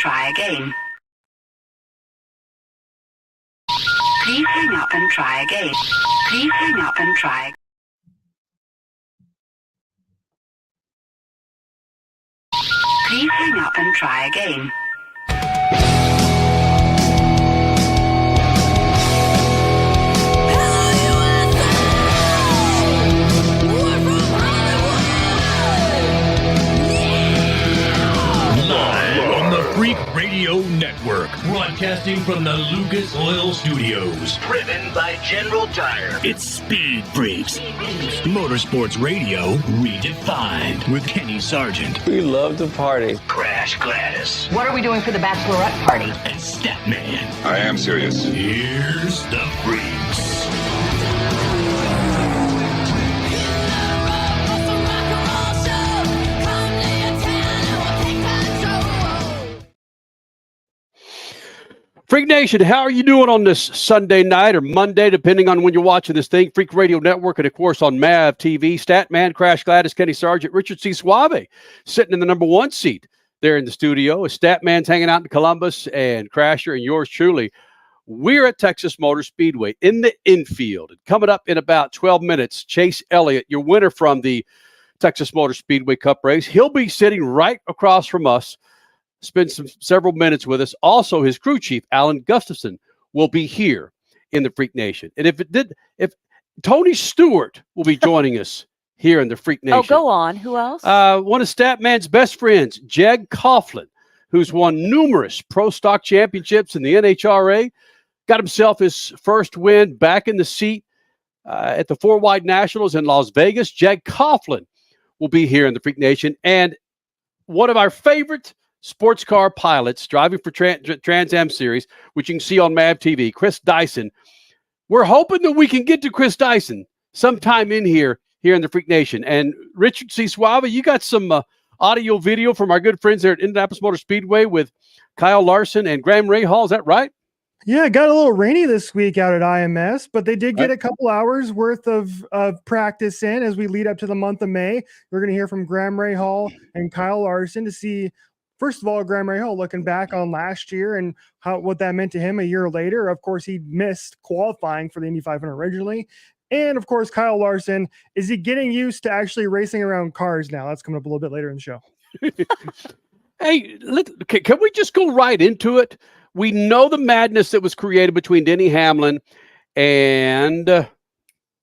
try again. Please hang up and try again. Please hang up and try. Please hang up and try again. Freak Radio Network, broadcasting from the Lucas Oil Studios. Driven by General Tire. It's Speed Freaks. Motorsports Radio redefined with Kenny Sargent. We love to party. Crash Gladys. What are we doing for the bachelorette party? And Statman. I am serious. Here's the Freaks. Freak Nation, how are you doing on this Sunday night or Monday, depending on when you're watching this thing? Freak Radio Network and, of course, on MAV TV. Statman, Crash Gladys, Kenny Sargent, Richard C. Suave sitting in the number one seat there in the studio. Statman's hanging out in Columbus, and Crasher and yours truly. We're at Texas Motor Speedway in the infield. Coming up in about 12 minutes, Chase Elliott, your winner from the Texas Motor Speedway Cup race. He'll be sitting right across from us. Spend several minutes with us. Also, his crew chief, Alan Gustafson, will be here in the Freak Nation. And if Tony Stewart will be joining us here in the Freak Nation. Oh, go on. Who else? One of Statman's best friends, Jeg Coughlin, who's won numerous pro stock championships in the NHRA, got himself his first win back in the seat at the Four Wide Nationals in Las Vegas. Jeg Coughlin will be here in the Freak Nation. And one of our favorite sports car pilots driving for Trans Am Series, which you can see on MAV TV, Chris Dyson. We're hoping that we can get to Chris Dyson sometime in here in the Freak Nation. And Richard C. Suave, you got some audio video from our good friends there at Indianapolis Motor Speedway with Kyle Larson and Graham Rahal. Is that right? Yeah, it got a little rainy this week out at IMS, but they did get a couple hours worth of practice in as we lead up to the month of May. We're going to hear from Graham Rahal and Kyle Larson to see, first of all, Graham Rahal looking back on last year and what that meant to him a year later. Of course, he missed qualifying for the Indy 500 originally. And, of course, Kyle Larson, is he getting used to actually racing around cars now? That's coming up a little bit later in the show. Hey, can we just go right into it? We know the madness that was created between Denny Hamlin and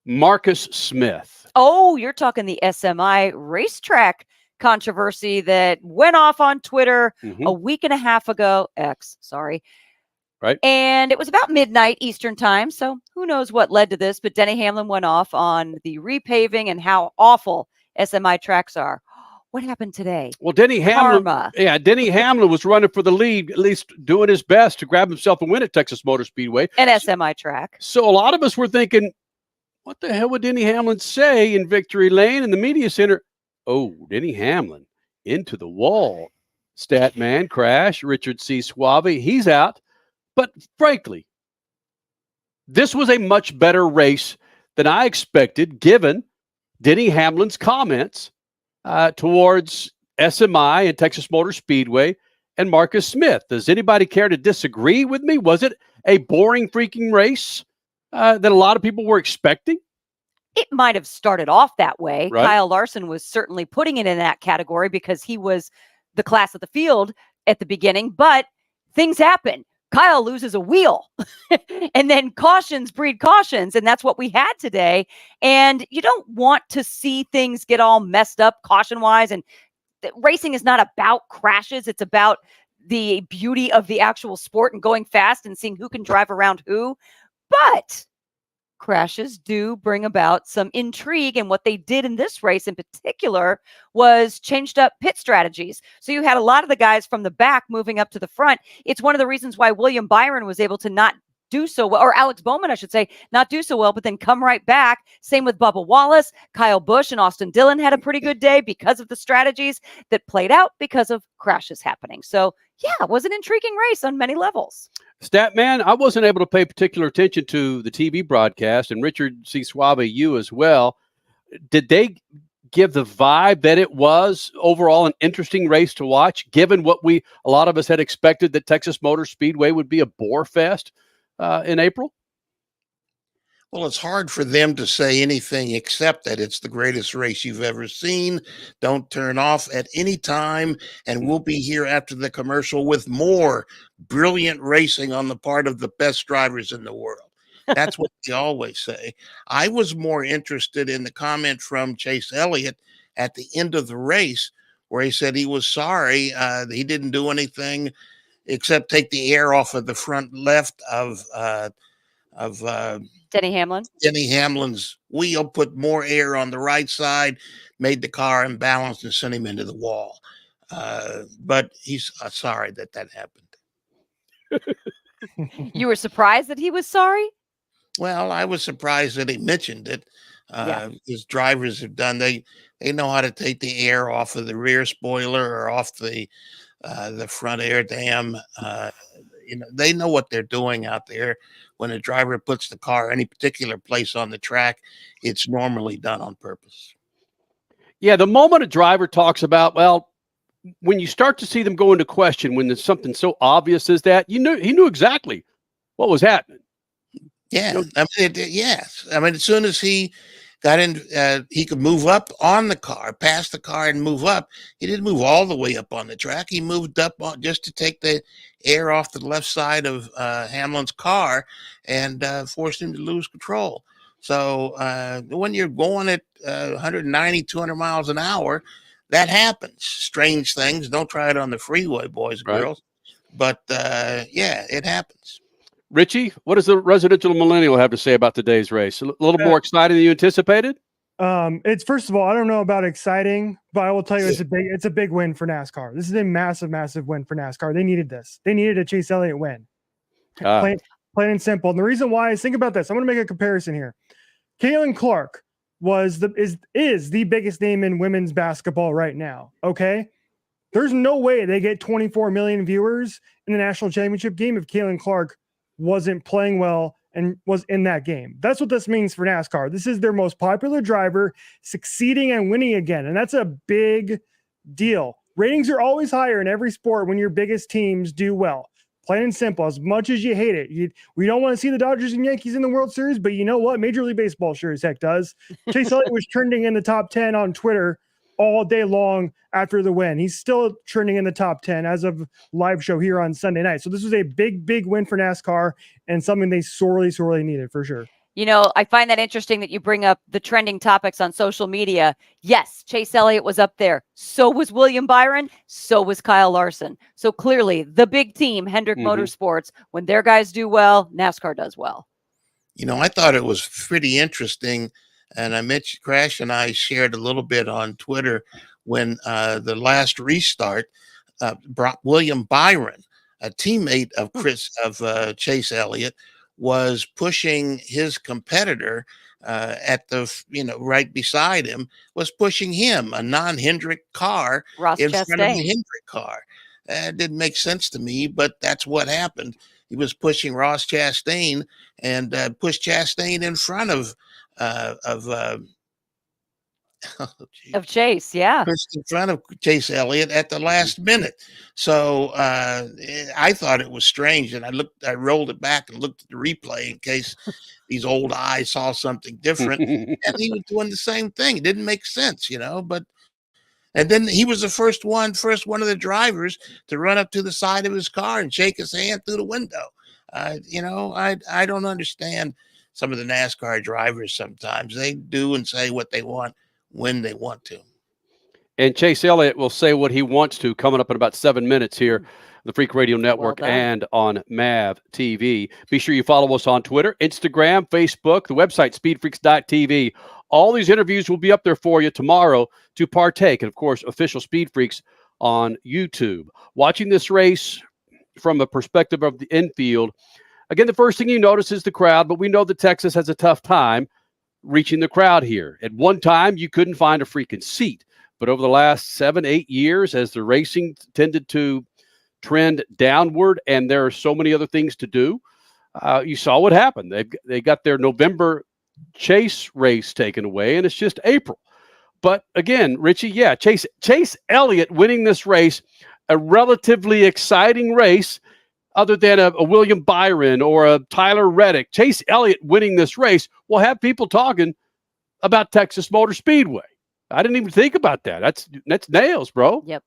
Marcus Smith. Oh, you're talking the SMI racetrack controversy that went off on Twitter a week and a half ago. Sorry. Right. And it was about midnight Eastern time. So who knows what led to this, but Denny Hamlin went off on the repaving and how awful SMI tracks are. What happened today? Well, Denny Hamlin was running for the lead, at least doing his best to grab himself a win at Texas Motor Speedway. An SMI track. So a lot of us were thinking, what the hell would Denny Hamlin say in Victory Lane in the media center? Oh, Denny Hamlin into the wall. Statman, Crash, Richard C. Suave, he's out. But frankly, this was a much better race than I expected, given Denny Hamlin's comments towards SMI and Texas Motor Speedway and Marcus Smith. Does anybody care to disagree with me? Was it a boring freaking race that a lot of people were expecting? It might have started off that way. Right. Kyle Larson was certainly putting it in that category because he was the class of the field at the beginning, but things happen. Kyle loses a wheel and then cautions breed cautions. And that's what we had today. And you don't want to see things get all messed up caution wise. And racing is not about crashes. It's about the beauty of the actual sport and going fast and seeing who can drive around who. But crashes do bring about some intrigue, and what they did in this race in particular was changed up pit strategies. So you had a lot of the guys from the back moving up to the front. It's one of the reasons why William Byron was able to not do so well, or Alex Bowman, I should say, not do so well, but then come right back. Same with Bubba Wallace. Kyle Busch and Austin Dillon had a pretty good day because of the strategies that played out because of crashes happening. So yeah, it was an intriguing race on many levels. Statman, I wasn't able to pay particular attention to the TV broadcast, and Richard C. Suave, you as well. Did give the vibe that it was overall an interesting race to watch, given what a lot of us had expected that Texas Motor Speedway would be a bore fest in April? Well, it's hard for them to say anything except that it's the greatest race you've ever seen. Don't turn off at any time, and we'll be here after the commercial with more brilliant racing on the part of the best drivers in the world. That's what they always say. I was more interested in the comment from Chase Elliott at the end of the race, where he said he was sorry. He didn't do anything except take the air off of the front left of Denny Hamlin. Denny Hamlin's wheel, put more air on the right side, made the car imbalanced, and sent him into the wall. But he's sorry that happened. You were surprised that he was sorry? Well, I was surprised that he mentioned it. His drivers have done. They know how to take the air off of the rear spoiler or off the front air dam. They know what they're doing out there. When a driver puts the car any particular place on the track, it's normally done on purpose. Yeah, the moment a driver talks about, well, when you start to see them go into question, when there's something so obvious as that, he knew exactly what was happening. Yeah, yes. I mean, as soon as he got in, he could move up on the car, pass the car, and move up. He didn't move all the way up on the track. He moved up just to take the air off the left side of Hamlin's car and forced him to lose control. So when you're going at 190, 200 miles an hour, that happens. Strange things. Don't try it on the freeway, boys and girls. But yeah, it happens. Richie, what does the residential millennial have to say about today's race? A little more exciting than you anticipated? It's, first of all, I don't know about exciting, but I will tell you it's a big win for NASCAR. This is a massive, massive win for NASCAR. They needed this. They needed a Chase Elliott win. Plain and simple. And the reason why is, think about this. I'm going to make a comparison here. Caitlin Clark is the biggest name in women's basketball right now. Okay. There's no way they get 24 million viewers in the national championship game if Caitlin Clark wasn't playing well and was in that game. That's what this means for NASCAR. This is their most popular driver succeeding and winning again. And that's a big deal. Ratings are always higher in every sport when your biggest teams do well. Plain and simple. As much as you hate it, we don't want to see the Dodgers and Yankees in the World Series, but you know what? Major League Baseball sure as heck does. Chase Elliott was trending in the top 10 on Twitter all day long after the win. He's still trending in the top 10 as of live show here on Sunday night. So this was a big, big win for NASCAR and something they sorely, sorely needed for sure. You know, I find that interesting that you bring up the trending topics on social media. Yes, Chase Elliott was up there. So was William Byron. So was Kyle Larson. So clearly the big team, Hendrick Motorsports, when their guys do well, NASCAR does well. You know, I thought it was pretty interesting. And I mentioned Crash and I shared a little bit on Twitter when the last restart brought William Byron, a teammate of Chase Elliott, was pushing his competitor at the, right beside him, was pushing him, a non-Hendrick car Ross in Chastain. front of the Hendrick car. That didn't make sense to me, but that's what happened. He was pushing Ross Chastain and pushed Chastain in front of Chase, yeah. Pushed in front of Chase Elliott at the last minute. So I thought it was strange, and I rolled it back and looked at the replay in case these old eyes saw something different. And he was doing the same thing. It didn't make sense, but and then he was the first one of the drivers to run up to the side of his car and shake his hand through the window. I don't understand some of the NASCAR drivers. Sometimes they do and say what they want when they want to. And Chase Elliott will say what he wants to coming up in about 7 minutes here, the Freak Radio Network and on MAV TV. Be sure you follow us on Twitter, Instagram, Facebook, the website, speedfreaks.tv. All these interviews will be up there for you tomorrow to partake. And, of course, official Speed Freaks on YouTube. Watching this race from a perspective of the infield, again, the first thing you notice is the crowd, but we know that Texas has a tough time reaching the crowd here. At one time, you couldn't find a freaking seat. But over the last 7-8 years, as the racing tended to trend downward and there are so many other things to do, you saw what happened. They got their November Chase race taken away, and it's just April. But again, Richie, yeah, Chase Elliott winning this race, a relatively exciting race, other than a William Byron or a Tyler Reddick. Chase Elliott winning this race will have people talking about Texas Motor Speedway. I didn't even think about that. That's nails, bro. Yep.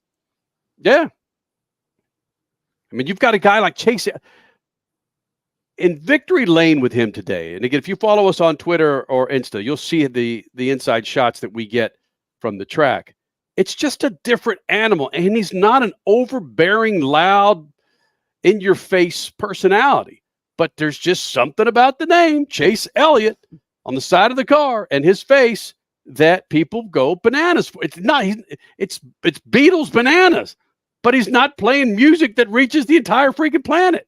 Yeah. I mean, you've got a guy like Chase in victory lane with him today. And again, if you follow us on Twitter or Insta, you'll see the inside shots that we get from the track. It's just a different animal. And he's not an overbearing, loud, in-your-face personality. But there's just something about the name, Chase Elliott, on the side of the car and his face that people go bananas for. It's Beatles bananas, but he's not playing music that reaches the entire freaking planet.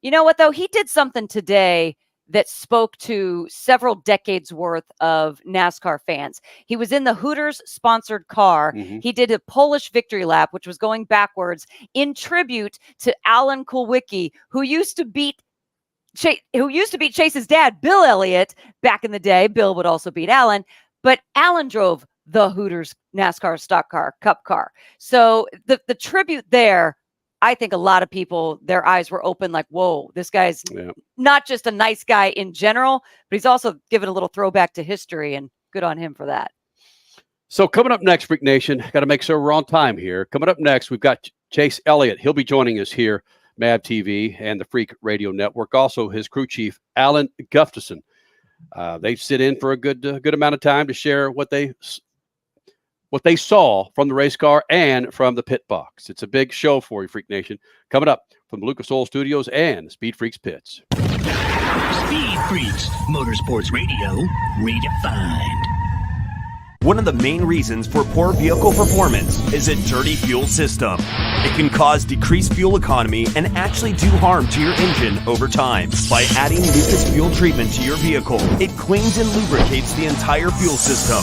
You know what, though? He did something today that spoke to several decades worth of NASCAR fans. He was in the Hooters sponsored car. Mm-hmm. He did a Polish victory lap, which was going backwards in tribute to Alan Kulwicki, who used to beat Chase's dad, Bill Elliott, back in the day. Bill would also beat Alan, but Alan drove the Hooters NASCAR stock car, cup car. So the tribute there, I think a lot of people, their eyes were open like, whoa, this guy's not just a nice guy in general, but he's also given a little throwback to history, and good on him for that. So coming up next, Freak Nation, got to make sure we're on time here. Coming up next, we've got Chase Elliott. He'll be joining us here, MAV TV and the Freak Radio Network. Also, his crew chief, Alan Gustafson. They sit in for a good amount of time to share what they saw from the race car and from the pit box. It's a big show for you, Freak Nation. Coming up from the Lucas Oil Studios and Speed Freaks pits. Speed Freaks, Motorsports Radio, redefined. One of the main reasons for poor vehicle performance is a dirty fuel system. It can cause decreased fuel economy and actually do harm to your engine over time. By adding Lucas fuel treatment to your vehicle, it cleans and lubricates the entire fuel system.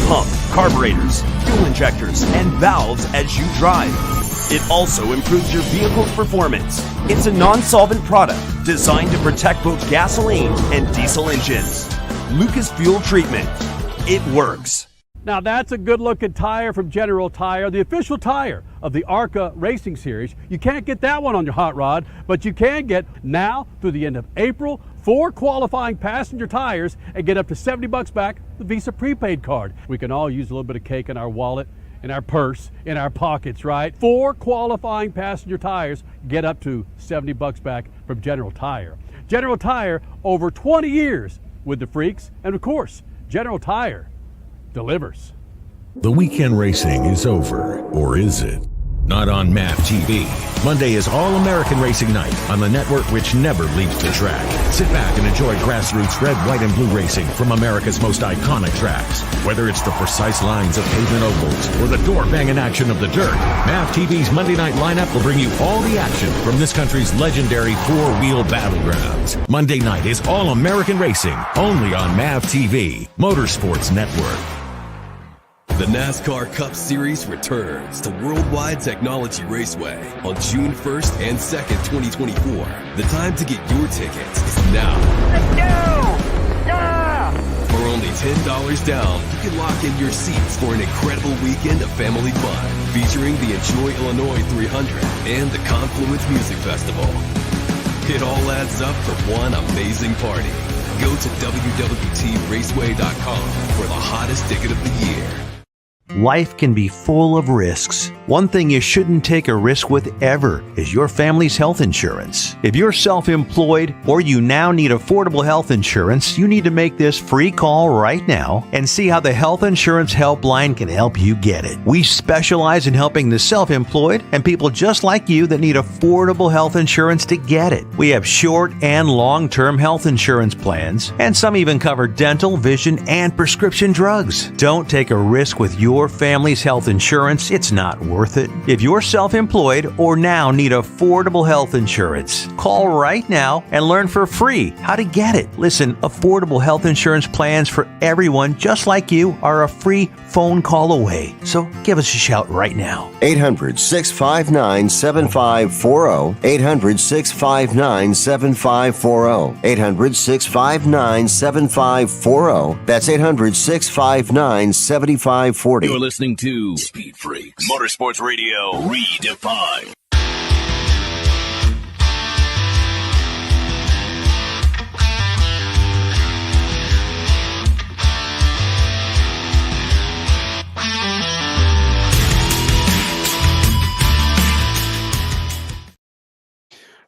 Pump, carburetors, fuel injectors, and valves as you drive. It also improves your vehicle's performance. It's a non-solvent product designed to protect both gasoline and diesel engines. Lucas Fuel Treatment. It works. Now that's a good-looking tire from General Tire, the official tire of the ARCA Racing Series. You can't get that one on your hot rod, but you can get now through the end of April 4 qualifying passenger tires and get up to $70 back the Visa prepaid card. We can all use a little bit of cake in our wallet, in our purse, in our pockets, right? 4 qualifying passenger tires get up to $70 back from General Tire. General Tire, over 20 years with the Freaks, and of course, General Tire delivers. The weekend racing is over, or is it? Not on MAV TV. Monday is All-American Racing Night on the network which never leaves the track. Sit back and enjoy grassroots red, white, and blue racing from America's most iconic tracks. Whether it's the precise lines of pavement ovals or the door-banging action of the dirt, MAV TV's Monday night lineup will bring you all the action from this country's legendary four-wheel battlegrounds. Monday night is All-American Racing, only on MAV TV, Motorsports Network. The NASCAR Cup Series returns to Worldwide Technology Raceway on June 1st and 2nd, 2024. The time to get your tickets is now. Let's go! Yeah! For only $10 down, you can lock in your seats for an incredible weekend of family fun, featuring the Enjoy Illinois 300 and the Confluence Music Festival. It all adds up for one amazing party. Go to www.raceway.com for the hottest ticket of the year. Life can be full of risks. One thing you shouldn't take a risk with ever is your family's health insurance. If you're self-employed or you now need affordable health insurance, you need to make this free call right now and see how the Health Insurance Helpline can help you get it. We specialize in helping the self-employed and people just like you that need affordable health insurance to get it. We have short and long-term health insurance plans, and some even cover dental, vision, and prescription drugs. Don't take a risk with your your family's health insurance, it's not worth it. If you're self-employed or now need affordable health insurance, call right now and learn for free how to get it. Listen, affordable health insurance plans for everyone just like you are a free phone call away. So give us a shout right now. 800-659-7540. 800-659-7540. 800-659-7540. That's 800-659-7540. You're listening to Speed Freaks, Motorsports Radio Redefined.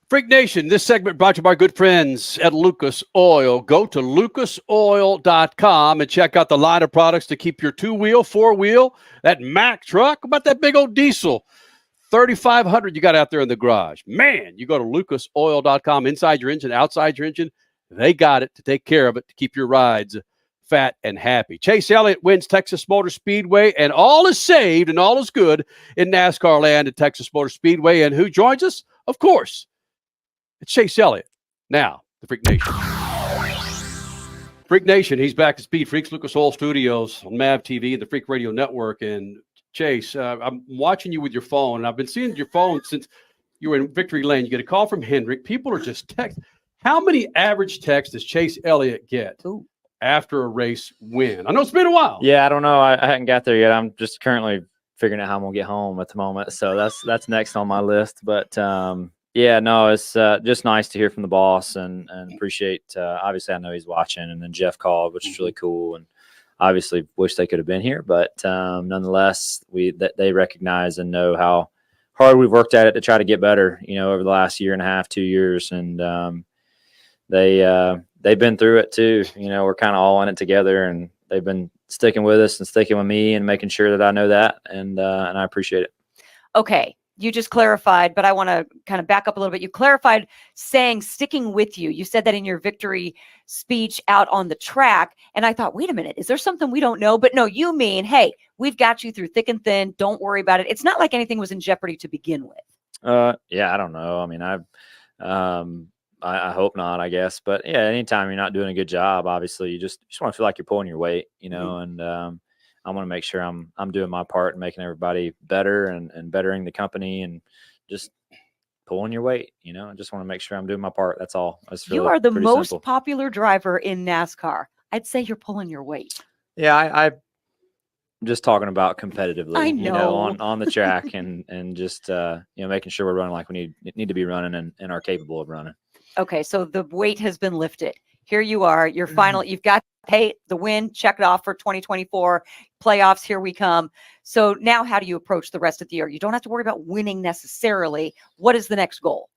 Freak Nation, this segment brought to you by good friends at Lucas Oil. Go to lucasoil.com and check out the line of products to keep your two-wheel, four-wheel, that Mack truck, about that big old diesel, 3,500 you got out there in the garage. Man, you go to lucasoil.com, inside your engine, outside your engine, they got it to take care of it to keep your rides fat and happy. Chase Elliott wins Texas Motor Speedway, and all is saved and all is good in NASCAR land at Texas Motor Speedway. And who joins us? Of course, it's Chase Elliott. Now, the Freak Nation. Freak Nation, he's back at Speed Freaks, Lucas Oil Studios on MAV TV and the Freak Radio Network. And Chase, I'm watching you with your phone, and I've been seeing your phone since you were in Victory Lane. You get a call from Hendrick. People are just texting. How many average texts does Chase Elliott get after a race win? I know it's been a while. Yeah, I don't know. I hadn't got there yet. I'm just currently figuring out how I'm going to get home at the moment. So that's next on my list. But, yeah, no, it's just nice to hear from the boss and appreciate, obviously I know he's watching, and then Jeff called, which is really cool. And obviously wish they could have been here, but nonetheless, they recognize and know how hard we've worked at it to try to get better, over the last year and a half, 2 years. And they've been through it too. We're kind of all in it together, and they've been sticking with us and sticking with me and making sure that I know that. And I appreciate it. Okay. You just clarified, but I want to kind of back up a little bit. You clarified saying sticking with you. You said that in your victory speech out on the track. And I thought, wait a minute, is there something we don't know? But no, you mean, hey, we've got you through thick and thin. Don't worry about it. It's not like anything was in jeopardy to begin with. Yeah, I don't know. I mean, I hope not, I guess. But yeah, anytime you're not doing a good job, obviously you just want to feel like you're pulling your weight, and I want to make sure I'm doing my part and making everybody better and bettering the company and just pulling your weight. I just want to make sure I'm doing my part. That's all. You are the most popular driver in NASCAR. I'd say you're pulling your weight. Yeah, I'm just talking about competitively. I know. On the track and just making sure we're running like we need to be running and are capable of running. Okay, so the weight has been lifted. Here you are. Your final. You've got the win. Check it off for 2024 playoffs. Here we come. So now, how do you approach the rest of the year? You don't have to worry about winning necessarily. What is the next goal?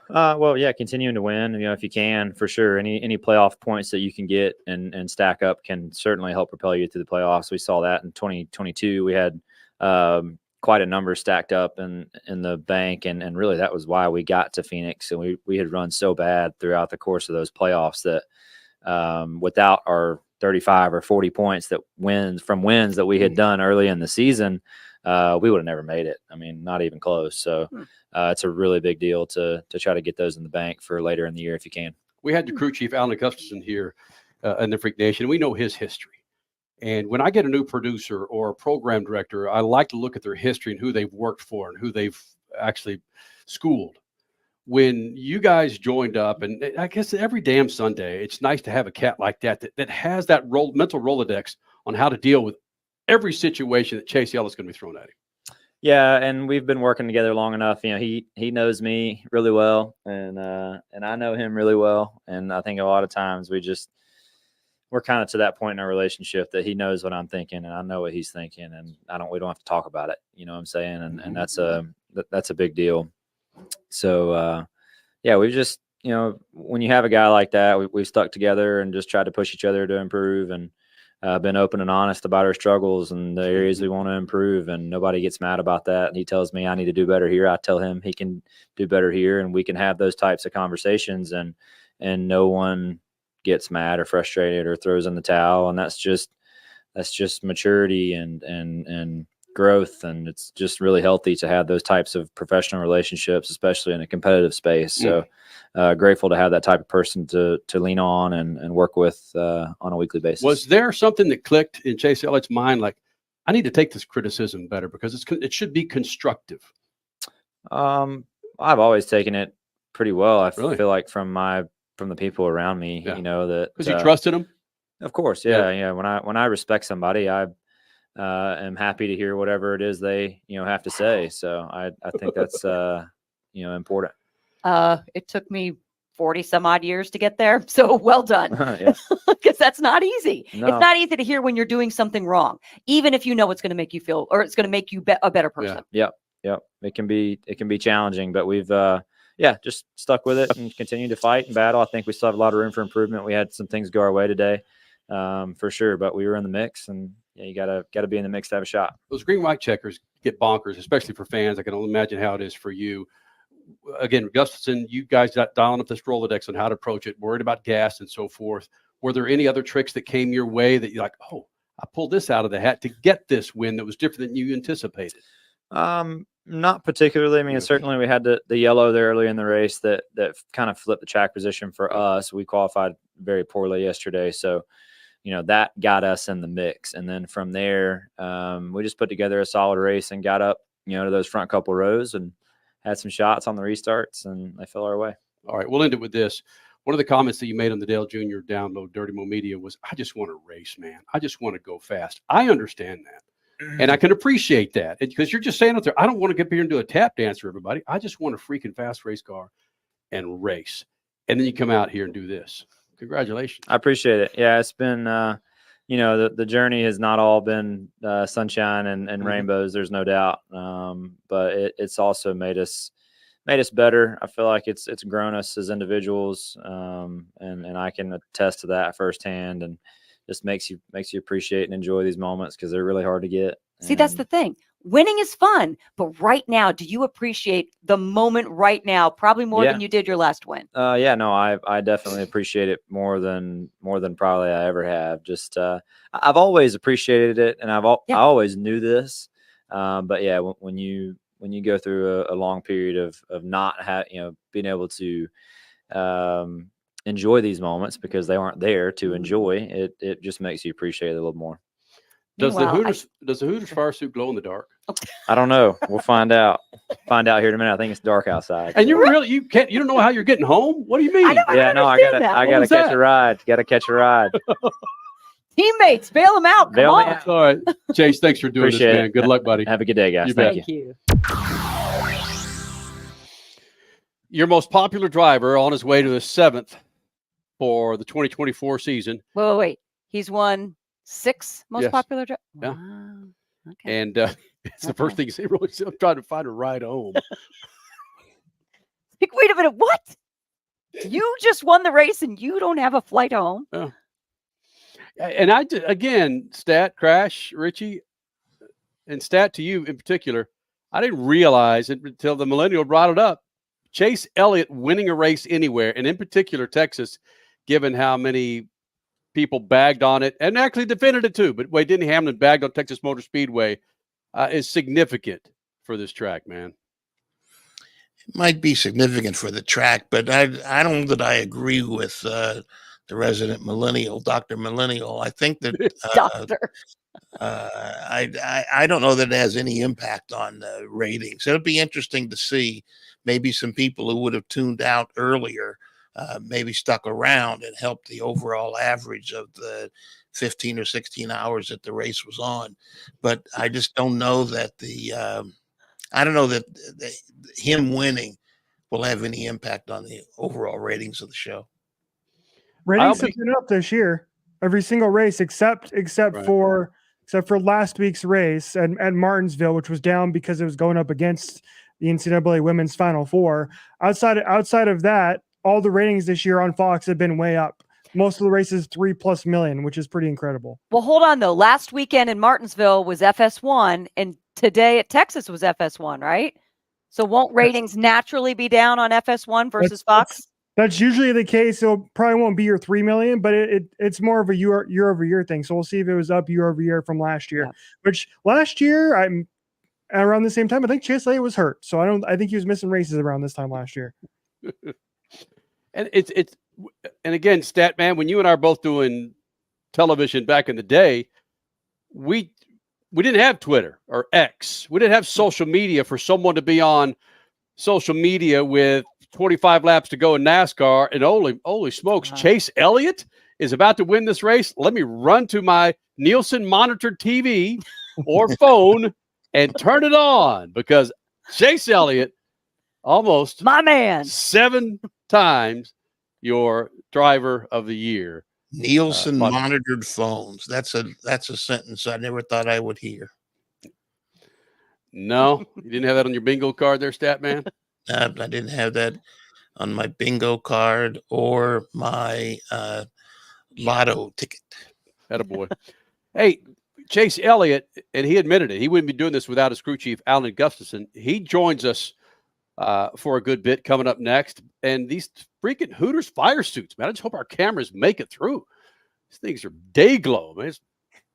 Well, yeah, continuing to win. If you can, for sure. Any playoff points that you can get and stack up can certainly help propel you through the playoffs. We saw that in 2022. We had quite a number stacked up in the bank, and really that was why we got to Phoenix. And we had run so bad throughout the course of those playoffs that without our 35 or 40 points wins that we had done early in the season, we would have never made it. I mean, not even close. So it's a really big deal to try to get those in the bank for later in the year if you can. We had the crew chief, Alan Gustafson, here in the Freak Nation. We know his history. And when I get a new producer or a program director, I like to look at their history and who they've worked for and who they've actually schooled. When you guys joined up, and I guess every damn Sunday, it's nice to have a cat like that has that mental Rolodex on how to deal with every situation that Chase Elliott's going to be thrown at him. Yeah, and we've been working together long enough. He knows me really well, and I know him really well. And I think a lot of times we're kind of to that point in our relationship that he knows what I'm thinking and I know what he's thinking, and we don't have to talk about it. You know what I'm saying? And that's a big deal. So, yeah, we've just, when you have a guy like that, we've stuck together and just tried to push each other to improve, and been open and honest about our struggles and the areas we want to improve. And nobody gets mad about that. And he tells me I need to do better here. I tell him he can do better here, and we can have those types of conversations, and no one gets mad or frustrated or throws in the towel. And that's that's just maturity and growth. And it's just really healthy to have those types of professional relationships, especially in a competitive space. So grateful to have that type of person to lean on and work with on a weekly basis. Was there something that clicked in Chase Elliott's mind? Like, I need to take this criticism better because it should be constructive. I've always taken it pretty well. I Really? feel like from the people around me, Yeah. you know, that Because you trusted them? of course. Yeah. When I respect somebody, I am happy to hear whatever it is they, have to say. So I think that's, important. It took me 40 some odd years to get there. So well done. Because that's not easy. No. It's not easy to hear when you're doing something wrong, even if you know it's going to make you feel, or it's going to make you a better person. Yep. It can be challenging, but we've, just stuck with it and continue to fight and battle. I think we still have a lot of room for improvement. We had some things go our way today, for sure, but we were in the mix, and you gotta be in the mix to have a shot. Those green white checkers get bonkers, especially for fans. I can only imagine how it is for you. Again, Gustafson, you guys got dialing up this Rolodex on how to approach it, worried about gas and so forth. Were there any other tricks that came your way that you're like, oh, I pulled this out of the hat to get this win that was different than you anticipated? Not particularly. I mean, certainly we had the yellow there early in the race that kind of flipped the track position for us. We qualified very poorly yesterday. So, that got us in the mix. And then from there, we just put together a solid race and got up, to those front couple rows and had some shots on the restarts, and they fell our way. All right, we'll end it with this. One of the comments that you made on the Dale Jr. download, Dirty Mo Media, was, I just want to race, man. I just want to go fast. I understand that. And I can appreciate that because you're just saying out there, I don't want to get up here and do a tap dance for everybody. I just want a freaking fast race car and race. And then you come out here and do this. Congratulations. I appreciate it. Yeah, it's been, the journey has not all been sunshine and rainbows. There's no doubt. But it's also made us better. I feel like it's grown us as individuals. And I can attest to that firsthand. And just makes you appreciate and enjoy these moments because they're really hard to get. See, that's the thing. Winning is fun, but right now, do you appreciate the moment right now? Probably more than you did your last win. I definitely appreciate it more than probably I ever have. Just I've always appreciated it, and I always knew this. But yeah, when you go through a long period of not being able to enjoy these moments because they aren't there to enjoy it just makes you appreciate it a little more. Does the Hooters fire suit glow in the dark? I don't know. We'll find out here in a minute. I think it's dark outside. And you don't know how you're getting home? What do you mean? I gotta catch a ride. Gotta catch a ride. Teammates, bail them out. Come on. All right. Chase, thanks for doing Appreciate this, man. it. Good luck, buddy. Have a good day, guys. Thank you. Your most popular driver on his way to the 7th for the 2024 season. Wait. He's won 6 most popular drivers. Yeah. Wow. Okay. And it's the first thing you say, really, I'm trying to find a ride home. Wait a minute. What? You just won the race and you don't have a flight home? Yeah. And again, Stat, Crash, Richie, and Stat to you in particular, I didn't realize it until the millennial brought it up. Chase Elliott winning a race anywhere, and in particular Texas, given how many people bagged on it and actually defended it too. But Wade Denny Hamlin bagged on Texas Motor Speedway is significant for this track, man. It might be significant for the track, but I don't know that I agree with the resident millennial, Dr. Millennial. I think that Doctor. I don't know that it has any impact on the ratings. It'll be interesting to see. Maybe some people who would have tuned out earlier maybe stuck around and helped the overall average of the 15 or 16 hours that the race was on. But I just don't know that him winning will have any impact on the overall ratings of the show. Ratings have been up this year, every single race except for last week's race at Martinsville, which was down because it was going up against the NCAA Women's Final Four. Outside of that, all the ratings this year on Fox have been way up. Most of the races 3+ million, which is pretty incredible. Well, hold on though. Last weekend in Martinsville was FS1, and today at Texas was FS1, right? So won't ratings naturally be down on FS1 versus Fox? That's usually the case. It probably won't be your 3 million, but it's more of a year over year thing. So we'll see if it was up year over year from last year. Which last year, I'm around the same time. I think Chase Elliott was hurt, so I think he was missing races around this time last year. And and again, Statman, when you and I are both doing television back in the day, we didn't have Twitter or X. We didn't have social media for someone to be on social media with 25 laps to go in NASCAR, and holy smokes, Chase Elliott is about to win this race. Let me run to my Nielsen monitored TV or phone and turn it on, because Chase Elliott, almost my man, 7 times your driver of the year. Nielsen monitored phones. That's a sentence I never thought I would hear. No, you didn't have that on your bingo card there, Statman? I didn't have that on my bingo card or my lotto ticket. Attaboy. Hey, Chase Elliott, and he admitted it, he wouldn't be doing this without his crew chief, Alan Gustafson. He joins us for a good bit coming up next. And these freaking Hooters fire suits, man, I just hope our cameras make it through. These things are day glow, man. It's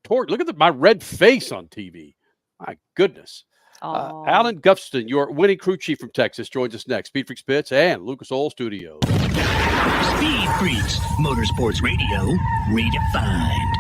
look at my red face on TV. My goodness. Alan Gustafson, your winning crew chief from Texas, joins us next. Speedfreaks Pits and Lucas Oil Studios. Speed Freaks, Motorsports Radio, redefined.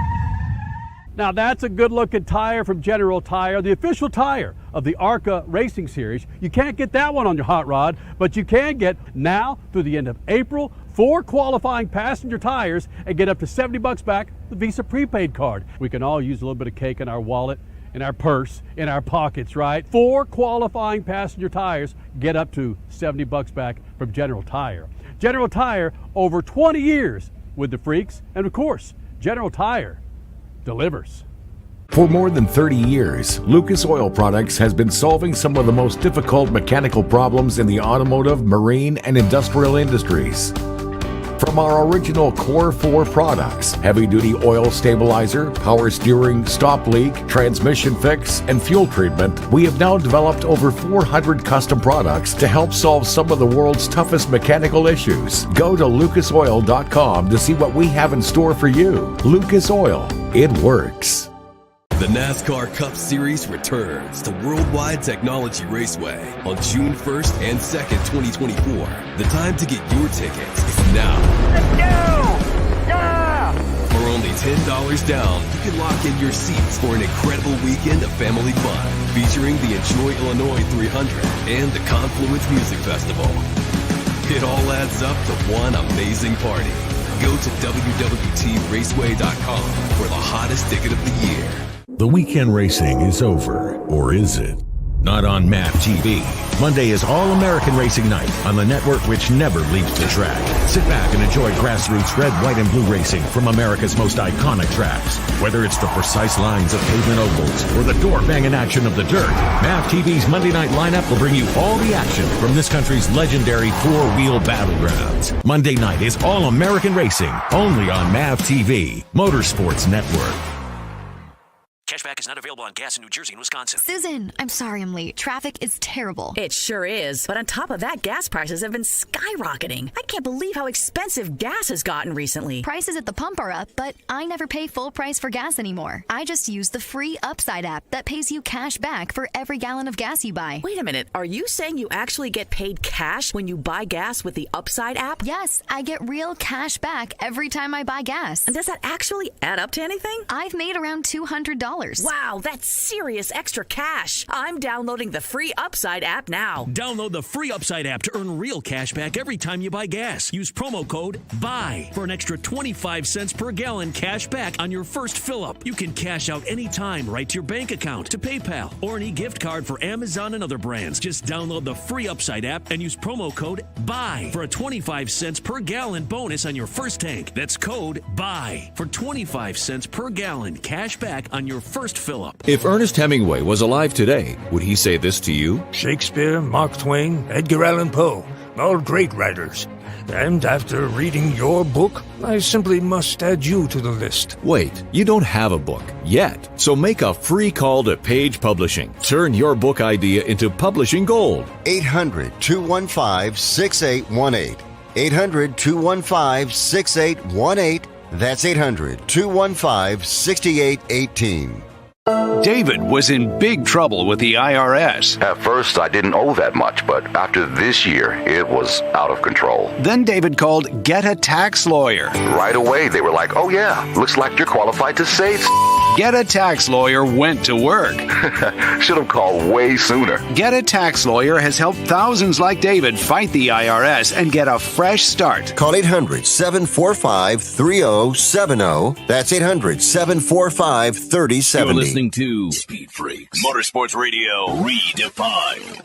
Now that's a good-looking tire from General Tire, the official tire of the ARCA Racing Series. You can't get that one on your hot rod, but you can get now through the end of April 4 qualifying passenger tires and get up to $70 back the Visa prepaid card. We can all use a little bit of cake in our wallet, in our purse, in our pockets, right? 4 qualifying passenger tires get up to $70 back from General Tire. General Tire, over 20 years with the freaks, and of course, General Tire delivers. For more than 30 years, Lucas Oil Products has been solving some of the most difficult mechanical problems in the automotive, marine, and industrial industries. From our original Core 4 products, heavy-duty oil stabilizer, power steering, stop leak, transmission fix, and fuel treatment, we have now developed over 400 custom products to help solve some of the world's toughest mechanical issues. Go to lucasoil.com to see what we have in store for you. Lucas Oil, it works. The NASCAR Cup Series returns to Worldwide Technology Raceway on June 1st and 2nd, 2024. The time to get your tickets is now. Let's go! Yeah! For only $10 down, you can lock in your seats for an incredible weekend of family fun, featuring the Enjoy Illinois 300 and the Confluence Music Festival. It all adds up to one amazing party. Go to www.raceway.com for the hottest ticket of the year. The weekend racing is over, or is it? Not on MAV TV. Monday is All-American Racing Night on the network which never leaves the track. Sit back and enjoy grassroots red, white, and blue racing from America's most iconic tracks. Whether it's the precise lines of pavement ovals or the door-banging action of the dirt, MAV TV's Monday night lineup will bring you all the action from this country's legendary four-wheel battlegrounds. Monday night is All-American Racing, only on MAV TV, Motorsports Network. Cashback is not available on gas in New Jersey and Wisconsin. Susan, I'm sorry I'm late. Traffic is terrible. It sure is. But on top of that, gas prices have been skyrocketing. I can't believe how expensive gas has gotten recently. Prices at the pump are up, but I never pay full price for gas anymore. I just use the free Upside app that pays you cash back for every gallon of gas you buy. Wait a minute. Are you saying you actually get paid cash when you buy gas with the Upside app? Yes, I get real cash back every time I buy gas. And does that actually add up to anything? I've made around $200. Wow, that's serious extra cash. I'm downloading the free Upside app now. Download the free Upside app to earn real cash back every time you buy gas. Use promo code BUY for an extra 25 cents per gallon cash back on your first fill-up. You can cash out anytime right to your bank account, to PayPal, or an e-gift card for Amazon and other brands. Just download the free Upside app and use promo code BUY for a 25 cents per gallon bonus on your first tank. That's code BUY for 25 cents per gallon cash back on your first fill-up. If Ernest Hemingway was alive today, would he say this to you? Shakespeare, Mark Twain, Edgar Allan Poe, all great writers. And after reading your book, I simply must add you to the list. Wait, you don't have a book yet. So make a free call to Page Publishing. Turn your book idea into publishing gold. 800-215-6818. 800-215-6818. That's 800-215-6818. David was in big trouble with the IRS. At first, I didn't owe that much, but after this year, it was out of control. Then David called Get a Tax Lawyer. Right away, they were like, oh yeah, looks like you're qualified to save. Get a Tax Lawyer went to work. Should have called way sooner. Get a Tax Lawyer has helped thousands like David fight the IRS and get a fresh start. Call 800-745-3070. That's 800-745-3070. You're listening to Speed Freaks, Motorsports Radio Redefined.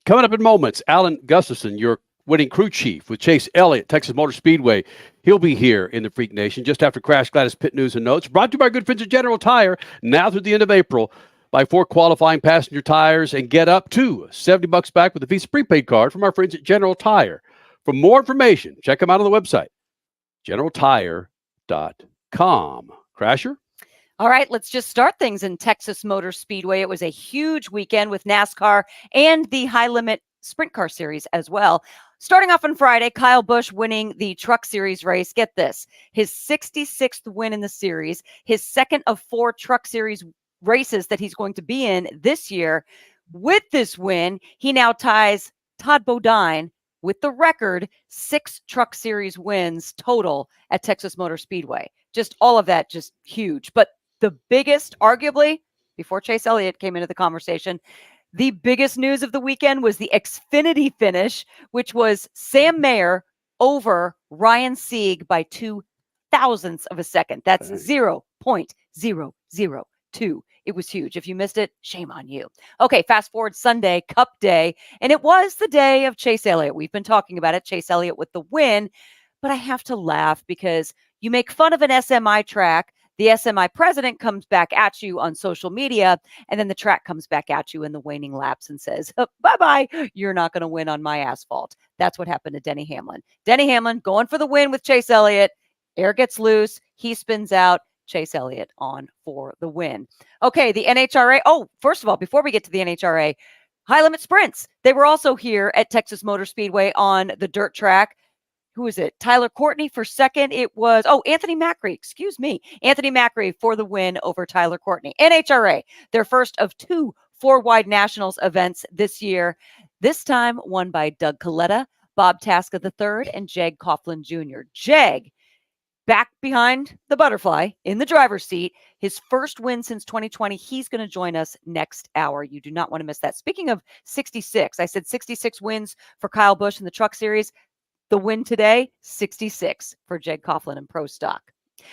Coming up in moments, Alan Gustafson, your winning crew chief with Chase Elliott, Texas Motor Speedway. He'll be here in the Freak Nation just after Crash Gladys Pit News and Notes. Brought to you by our good friends at General Tire. Now through the end of April, buy 4 qualifying passenger tires and get up to $70 back with a Visa prepaid card from our friends at General Tire. For more information, check them out on the website, generaltire.com. Crasher? All right, let's just start things in Texas Motor Speedway. It was a huge weekend with NASCAR and the High Limit Sprint Car Series as well. Starting off on Friday, Kyle Busch winning the Truck Series race. Get this, his 66th win in the series, his second of 4 Truck Series races that he's going to be in this year. With this win, he now ties Todd Bodine with the record 6 Truck Series wins total at Texas Motor Speedway. Just all of that, just huge. But the biggest, arguably, before Chase Elliott came into the conversation, the biggest news of the weekend was the Xfinity finish, which was Sam Mayer over Ryan Sieg by 0.02 of a second. That's 0.002. It was huge. If you missed it, shame on you. Okay, fast forward Sunday, Cup Day, and it was the day of Chase Elliott. We've been talking about it, Chase Elliott with the win, but I have to laugh because you make fun of an SMI track, the SMI president comes back at you on social media, and then the track comes back at you in the waning laps and says, bye-bye, you're not going to win on my asphalt. That's what happened to Denny Hamlin. Denny Hamlin going for the win with Chase Elliott. Air gets loose. He spins out. Chase Elliott on for the win. Okay, the NHRA. Oh, first of all, before we get to the NHRA, High Limit Sprints. They were also here at Texas Motor Speedway on the dirt track. Who is it? Tyler Courtney for second. It was, Anthony Macri, excuse me. Anthony Macri for the win over Tyler Courtney. NHRA, their first of 2 4-wide nationals events this year. This time won by Doug Coletta, Bob Tasca III, and Jeg Coughlin Jr. Jeg, back behind the butterfly in the driver's seat, his first win since 2020. He's going to join us next hour. You do not want to miss that. Speaking of 66, I said 66 wins for Kyle Busch in the Truck Series. The win today, 66 for Jeg Coughlin in Pro Stock.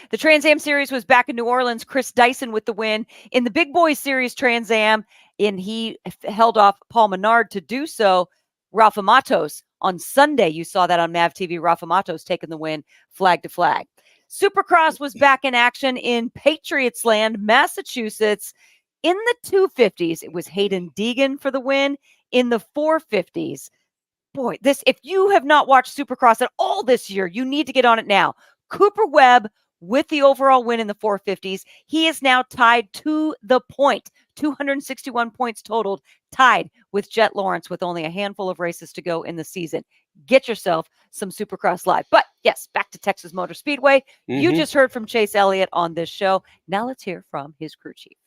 The Trans Am Series was back in New Orleans. Chris Dyson with the win in the Big Boys Series Trans Am, and he held off Paul Menard to do so. Rafa Matos on Sunday, you saw that on MAV TV. Rafa Matos taking the win flag to flag. Supercross was back in action in Patriots Land, Massachusetts. In the 250s, it was Hayden Deegan for the win. In the 450s, boy, if you have not watched Supercross at all this year, you need to get on it now. Cooper Webb with the overall win in the 450s. He is now tied to the point. 261 points totaled, tied with Jet Lawrence with only a handful of races to go in the season. Get yourself some Supercross live. But yes, back to Texas Motor Speedway. Mm-hmm. You just heard from Chase Elliott on this show. Now let's hear from his crew chief.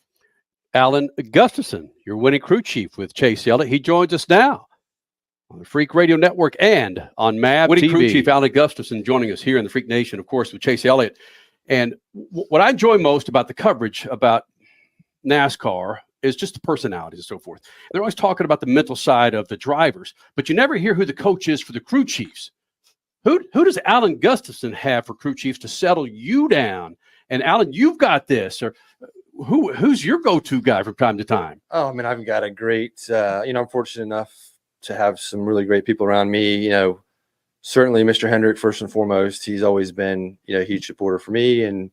Alan Gustafson, your winning crew chief with Chase Elliott. He joins us now on the Freak Radio Network and on MAV winning TV. Crew chief Alan Gustafson joining us here in the Freak Nation, of course, with Chase Elliott. And what I enjoy most about the coverage about NASCAR is just the personalities and so forth. They're always talking about the mental side of the drivers, but you never hear who the coach is for the crew chiefs. Who does Alan Gustafson have for crew chiefs to settle you down? And Alan, you've got this, or who's your go-to guy from time to time? Oh, I mean, I've got a great, I'm fortunate enough to have some really great people around me. Certainly Mr. Hendrick, first and foremost, he's always been, a huge supporter for me. And,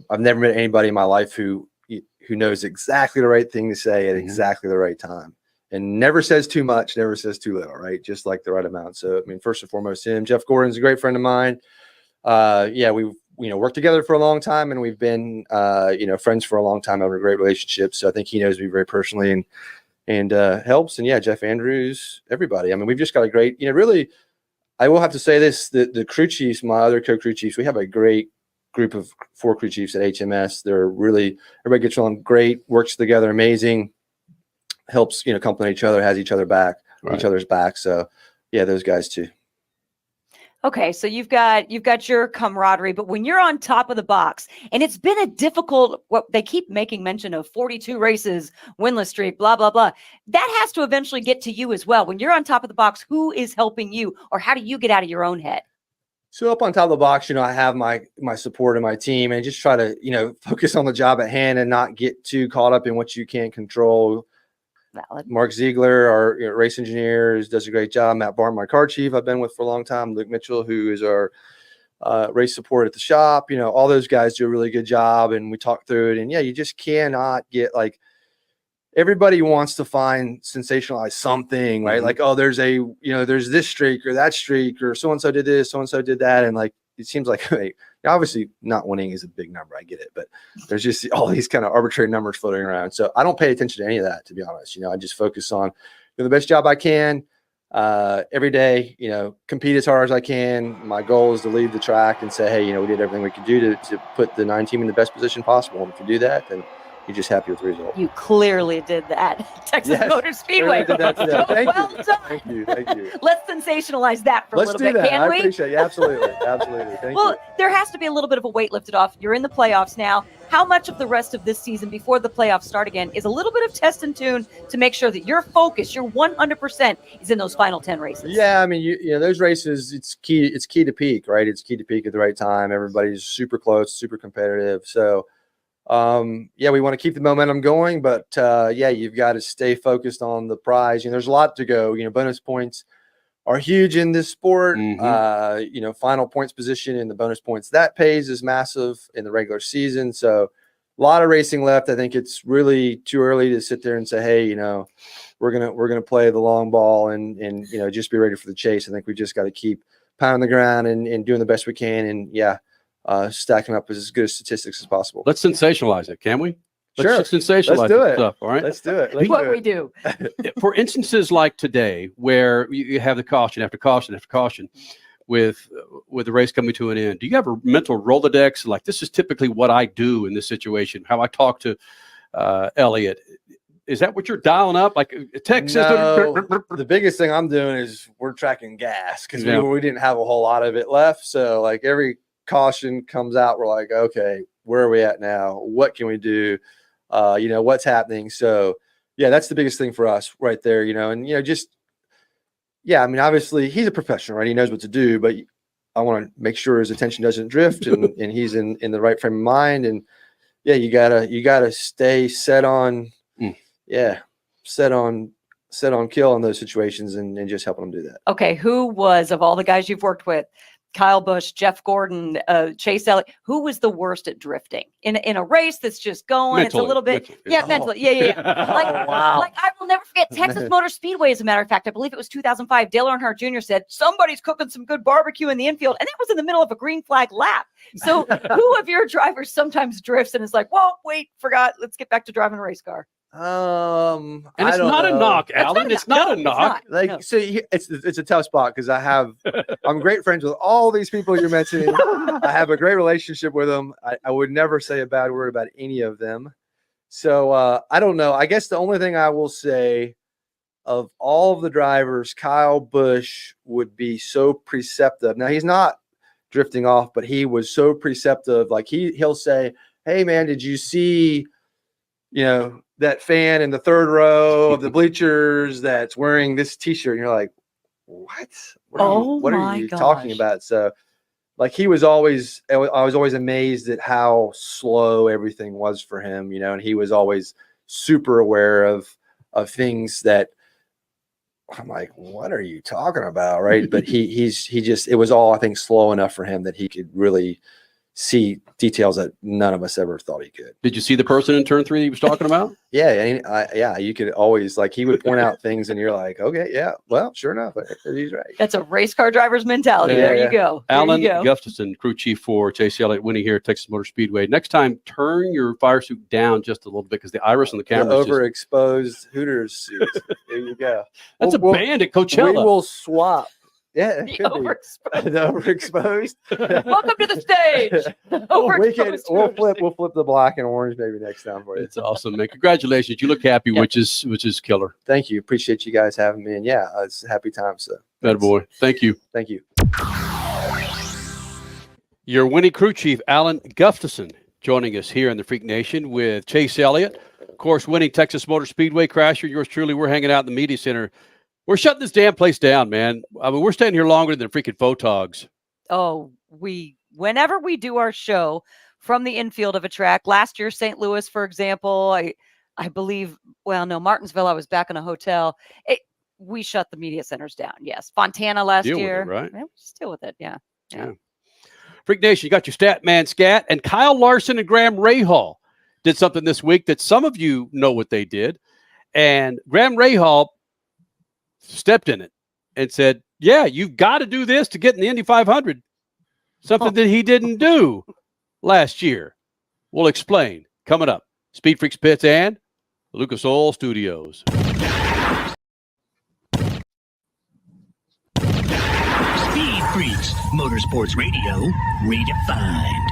I've never met anybody in my life who knows exactly the right thing to say at exactly the right time. and never says too much, never says too little, right? Just like the right amount. So, I mean, first and foremost, him. Jeff Gordon's a great friend of mine. We've, worked together for a long time, and we've been, friends for a long time, having a great relationship. So I think he knows me very personally and helps. And yeah, Jeff Andrews, everybody. I mean, we've just got a great, really, I will have to say this, the crew chiefs, my other co-crew chiefs, we have a great group of 4 crew chiefs at HMS. They're really, everybody gets along great, works together, amazing, helps, complement each other, has each other back, each other's back. So yeah, those guys too. Okay, so you've got your camaraderie, but when you're on top of the box, and it's been a difficult, what they keep making mention of 42 races, winless streak, blah, blah, blah. That has to eventually get to you as well. When you're on top of the box, who is helping you, or how do you get out of your own head? So up on top of the box, I have my support of my team, and just try to, focus on the job at hand and not get too caught up in what you can't control. Valid. Mark Ziegler, our race engineer, does a great job. Matt Barn, my car chief, I've been with for a long time. Luke Mitchell, who is our race support at the shop. All those guys do a really good job, and we talk through it. And yeah, you just cannot get everybody wants to sensationalize something, right? Like, oh, there's there's this streak or that streak, or so-and-so did this, so-and-so did that. And it seems like, obviously not winning is a big number. I get it, but there's just all these kind of arbitrary numbers floating around. So I don't pay attention to any of that, to be honest. I just focus on doing the best job I can every day, compete as hard as I can. My goal is to lead the track and say, hey, we did everything we could do to put the 9 team in the best position possible. And if you do that, then you're just happy with the result. You clearly did that. Texas Motor Speedway. Did that today. Thank well you. done. Thank you. Thank you. Let's sensationalize that for a little bit, can I we? appreciate it. Absolutely. Absolutely. Thank you. There has to be a little bit of a weight lifted off. You're in the playoffs now. How much of the rest of this season before the playoffs start again is a little bit of test and tune to make sure that your focus, your 100% is in those final 10 races? Yeah, I mean, those races, it's key to peak, right? It's key to peak at the right time. Everybody's super close, super competitive. So, we want to keep the momentum going, but you've got to stay focused on the prize. There's a lot to go. Bonus points are huge in this sport. Final points position in the bonus points that pays is massive in the regular season. So a lot of racing left. I think it's really too early to sit there and say, hey, we're gonna play the long ball and just be ready for the chase. I think we just got to keep pounding the ground and doing the best we can. And stacking up as good statistics as possible. Let's sensationalize it, can we? Sure. Let's sensationalize Let's do it. Stuff, all right? Let's do it. We do. For instances like today, where you have the caution after caution after caution, with the race coming to an end, do you have a mental Rolodex? Like, this is typically what I do in this situation, how I talk to Elliott. Is that what you're dialing up? Like a text system? The biggest thing I'm doing is we're tracking gas because we didn't have a whole lot of it left. So every caution comes out, we're like, okay, where are we at now? What can we do? What's happening? So that's the biggest thing for us right there, obviously he's a professional, right? He knows what to do, but I want to make sure his attention doesn't drift and he's in the right frame of mind. And you gotta stay set on kill in those situations and just helping them do that. Okay. Who was, of all the guys you've worked with, Kyle Busch, Jeff Gordon, Chase Elliott, who was the worst at drifting in a race that's just going? Mentally, it's a little bit, mentally. Like I will never forget Texas Motor Speedway. As a matter of fact, I believe it was 2005. Dale Earnhardt Jr. said somebody's cooking some good barbecue in the infield, and that was in the middle of a green flag lap. So, who of your drivers sometimes drifts and is like, "Whoa, wait, forgot. Let's get back to driving a race car." And it's not a knock, Alan. It's not a knock. So it's a tough spot because I'm great friends with all these people you're mentioning. I have a great relationship with them. I would never say a bad word about any of them. So I don't know. I guess the only thing I will say, of all of the drivers, Kyle Busch would be so preceptive. Now he's not drifting off, but he was so preceptive. Like he'll say, "Hey man, did you see, that fan in the third row of the bleachers that's wearing this t-shirt?" And you're like, what are you talking about? So I was always amazed at how slow everything was for him, and he was always super aware of things that I'm like, what are you talking about? Right. But it was all, I think, slow enough for him that he could really see details that none of us ever thought he could. Did you see the person in turn 3 that he was talking about? Yeah. And you could always, like, he would point out things and you're like, okay, yeah, well, sure enough, he's right. That's a race car driver's mentality. Yeah, there you go. Alan Gustafson, crew chief for Chase Elliott, Winnie here at Texas Motor Speedway. Next time, turn your fire suit down just a little bit because the iris on the camera is overexposed Hooters suit. There you go. That's a band at Coachella. We will swap. Yeah, The overexposed. The overexposed. Welcome to the stage. We'll flip the black and orange maybe next time for you. It's awesome, man. Congratulations. You look happy, which is killer. Thank you. Appreciate you guys having me. And yeah, it's a happy time. So better boy. Thank you. Thank you. Your Winnie crew chief, Alan Gustafson, joining us here in the Freak Nation with Chase Elliott. Of course, winning Texas Motor Speedway Crasher. Yours truly. We're hanging out in the media center. We're shutting this damn place down, man. I mean, we're staying here longer than freaking photogs. Oh, whenever we do our show from the infield of a track, last year, St. Louis, for example, I believe, well, no, Martinsville, I was back in a hotel. We shut the media centers down. Yes. Fontana last year. With it, right? Yeah, just deal with it. Yeah. Freak Nation, you got your stat man Scat, and Kyle Larson and Graham Rahal did something this week that some of you know what they did. And Graham Rahal stepped in it and said, yeah, you've got to do this to get in the Indy 500. Something that he didn't do last year. We'll explain. Coming up, Speed Freaks Pits and Lucas Oil Studios. Speed Freaks, Motorsports Radio, redefined.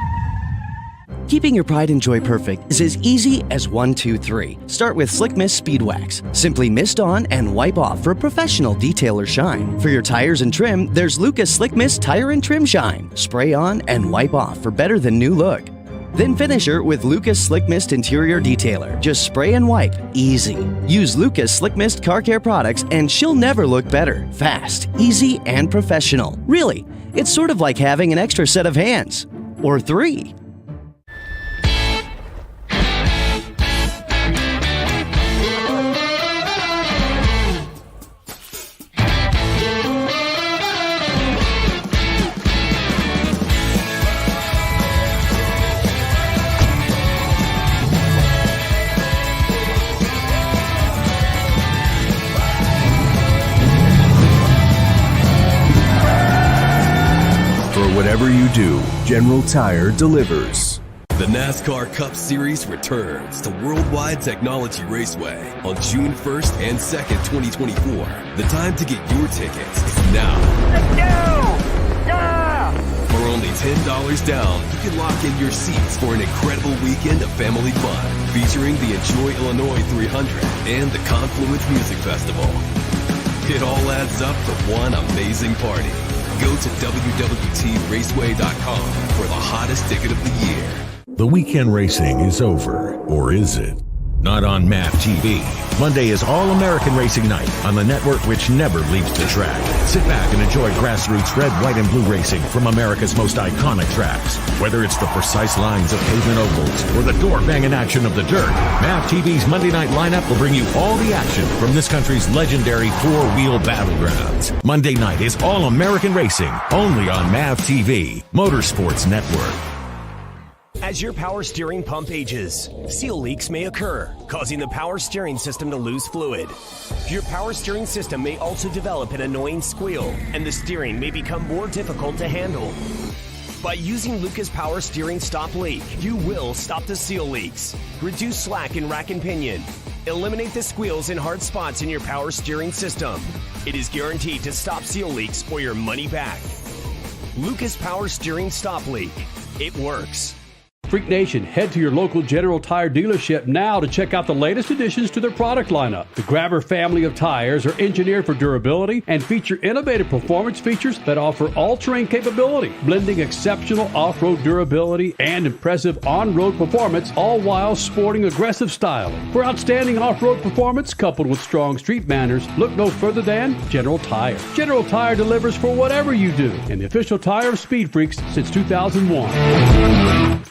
Keeping your pride and joy perfect is as easy as 1, 2, 3. Start with Slick Mist Speed Wax. Simply mist on and wipe off for professional detailer shine. For your tires and trim, there's Lucas Slick Mist Tire and Trim Shine. Spray on and wipe off for better than new look. Then finish her with Lucas Slick Mist Interior Detailer. Just spray and wipe. Easy. Use Lucas Slick Mist Car Care products and she'll never look better. Fast, easy, and professional. Really, it's sort of like having an extra set of hands. Or 3. Whatever you do, General Tire delivers. The NASCAR Cup Series returns to Worldwide Technology Raceway on June 1st and 2nd, 2024. The time to get your tickets is now. Let's go! Yeah! For only $10 down, you can lock in your seats for an incredible weekend of family fun, featuring the Enjoy Illinois 300 and the Confluence Music Festival. It all adds up to one amazing party. Go to www.raceway.com for the hottest ticket of the year. The weekend racing is over, or is it? Not on MAV TV. Monday is All-American Racing Night on the network which never leaves the track. Sit back and enjoy grassroots red, white, and blue racing from America's most iconic tracks. Whether it's the precise lines of pavement ovals or the door-banging action of the dirt, MAV TV's Monday night lineup will bring you all the action from this country's legendary four-wheel battlegrounds. Monday night is All-American Racing, only on MAV TV, Motorsports Network. As your power steering pump ages, seal leaks may occur, causing the power steering system to lose fluid. Your power steering system may also develop an annoying squeal, and the steering may become more difficult to handle. By using Lucas Power Steering Stop Leak, you will stop the seal leaks, reduce slack in rack and pinion, eliminate the squeals and hard spots in your power steering system. It is guaranteed to stop seal leaks or your money back. Lucas Power Steering Stop Leak. It works. Freak Nation, head to your local General Tire dealership now to check out the latest additions to their product lineup. The Grabber family of tires are engineered for durability and feature innovative performance features that offer all-terrain capability, blending exceptional off-road durability and impressive on-road performance, all while sporting aggressive styling. For outstanding off-road performance coupled with strong street manners, look no further than General Tire. General Tire delivers for whatever you do, and the official tire of Speed Freaks since 2001.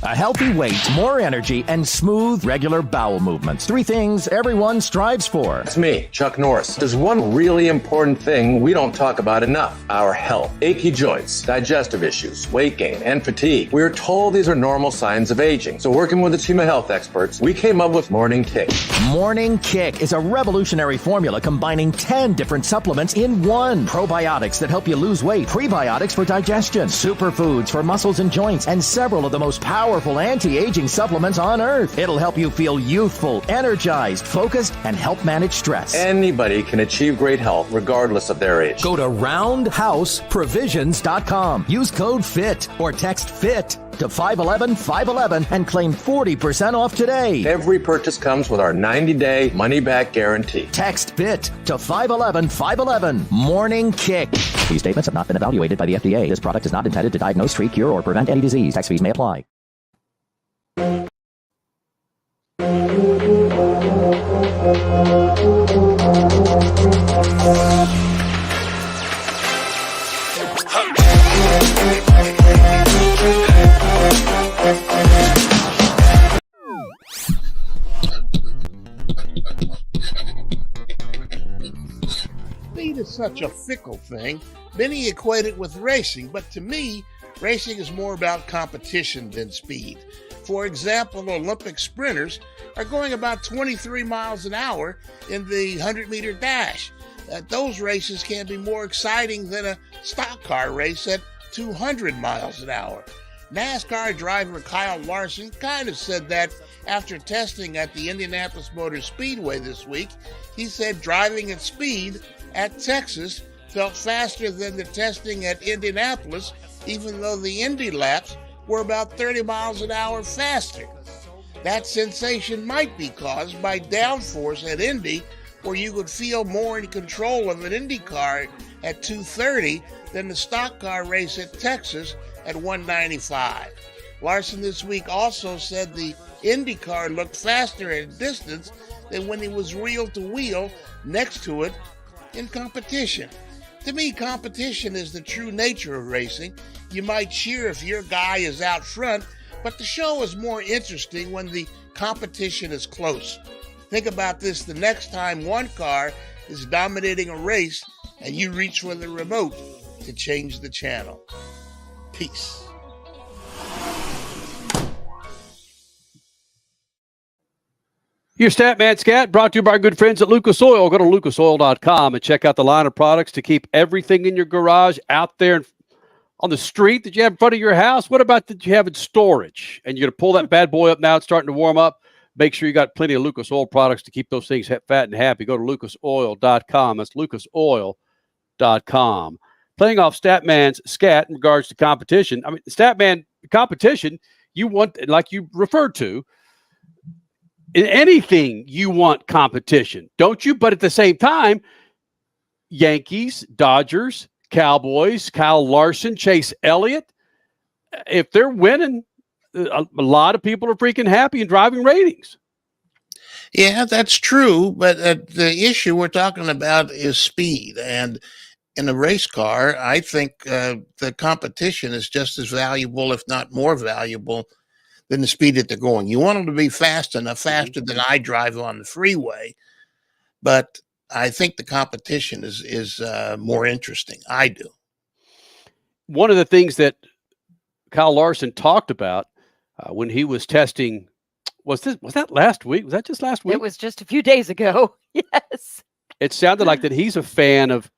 A healthy weight, more energy, and smooth, regular bowel movements. 3 things everyone strives for. It's me, Chuck Norris. There's one really important thing we don't talk about enough: our health. Achy joints, digestive issues, weight gain, and fatigue. We are told these are normal signs of aging. So working with a team of health experts, we came up with Morning Kick. Morning Kick is a revolutionary formula combining 10 different supplements in one. Probiotics that help you lose weight, prebiotics for digestion, superfoods for muscles and joints, and several of the most powerful anti-aging supplements on earth. It'll help you feel youthful, energized, focused, and help manage stress. Anybody can achieve great health regardless of their age. Go to roundhouseprovisions.com. Use code FIT or text FIT to 511-511 and claim 40% off today. Every purchase comes with our 90-day money-back guarantee. Text FIT to 511-511. Morning Kick. These statements have not been evaluated by the FDA. This product is not intended to diagnose, treat, cure, or prevent any disease. Tax fees may apply. Speed is such a fickle thing. Many equate it with racing, but to me, racing is more about competition than speed. For example, Olympic sprinters are going about 23 miles an hour in the 100-meter dash. Those races can be more exciting than a stock car race at 200 miles an hour. NASCAR driver Kyle Larson kind of said that after testing at the Indianapolis Motor Speedway this week. He said driving at speed at Texas felt faster than the testing at Indianapolis, even though the Indy laps were about 30 miles an hour faster. That sensation might be caused by downforce at Indy, where you would feel more in control of an Indy car at 230 than the stock car race at Texas at 195. Larson this week also said the Indy car looked faster at distance than when he was wheel to wheel next to it in competition. To me, competition is the true nature of racing. You might cheer if your guy is out front, but the show is more interesting when the competition is close. Think about this the next time one car is dominating a race and you reach for the remote to change the channel. Peace. Your Statman Scat brought to you by our good friends at Lucas Oil. Go to lucasoil.com and check out the line of products to keep everything in your garage out there on the street that you have in front of your house. What about that you have in storage? And you're going to pull that bad boy up now. It's starting to warm up. Make sure you got plenty of Lucas Oil products to keep those things fat and happy. Go to lucasoil.com. That's lucasoil.com. Playing off Statman's scat in regards to competition. I mean, Statman competition, you want, like you referred to, in anything you want competition, don't you? But at the same time, Yankees, Dodgers, Cowboys, Kyle Larson, Chase Elliott, if they're winning, a lot of people are freaking happy and driving ratings. Yeah, that's true. But the issue we're talking about is speed. And in a race car, I think the competition is just as valuable, if not more valuable, than the speed that they're going. You want them to be fast enough, faster than I drive on the freeway. But I think the competition is more interesting. I do. One of the things that Kyle Larson talked about when he was testing, was that last week? Was that just last week? It was just a few days ago. Yes. It sounded like that he's a fan of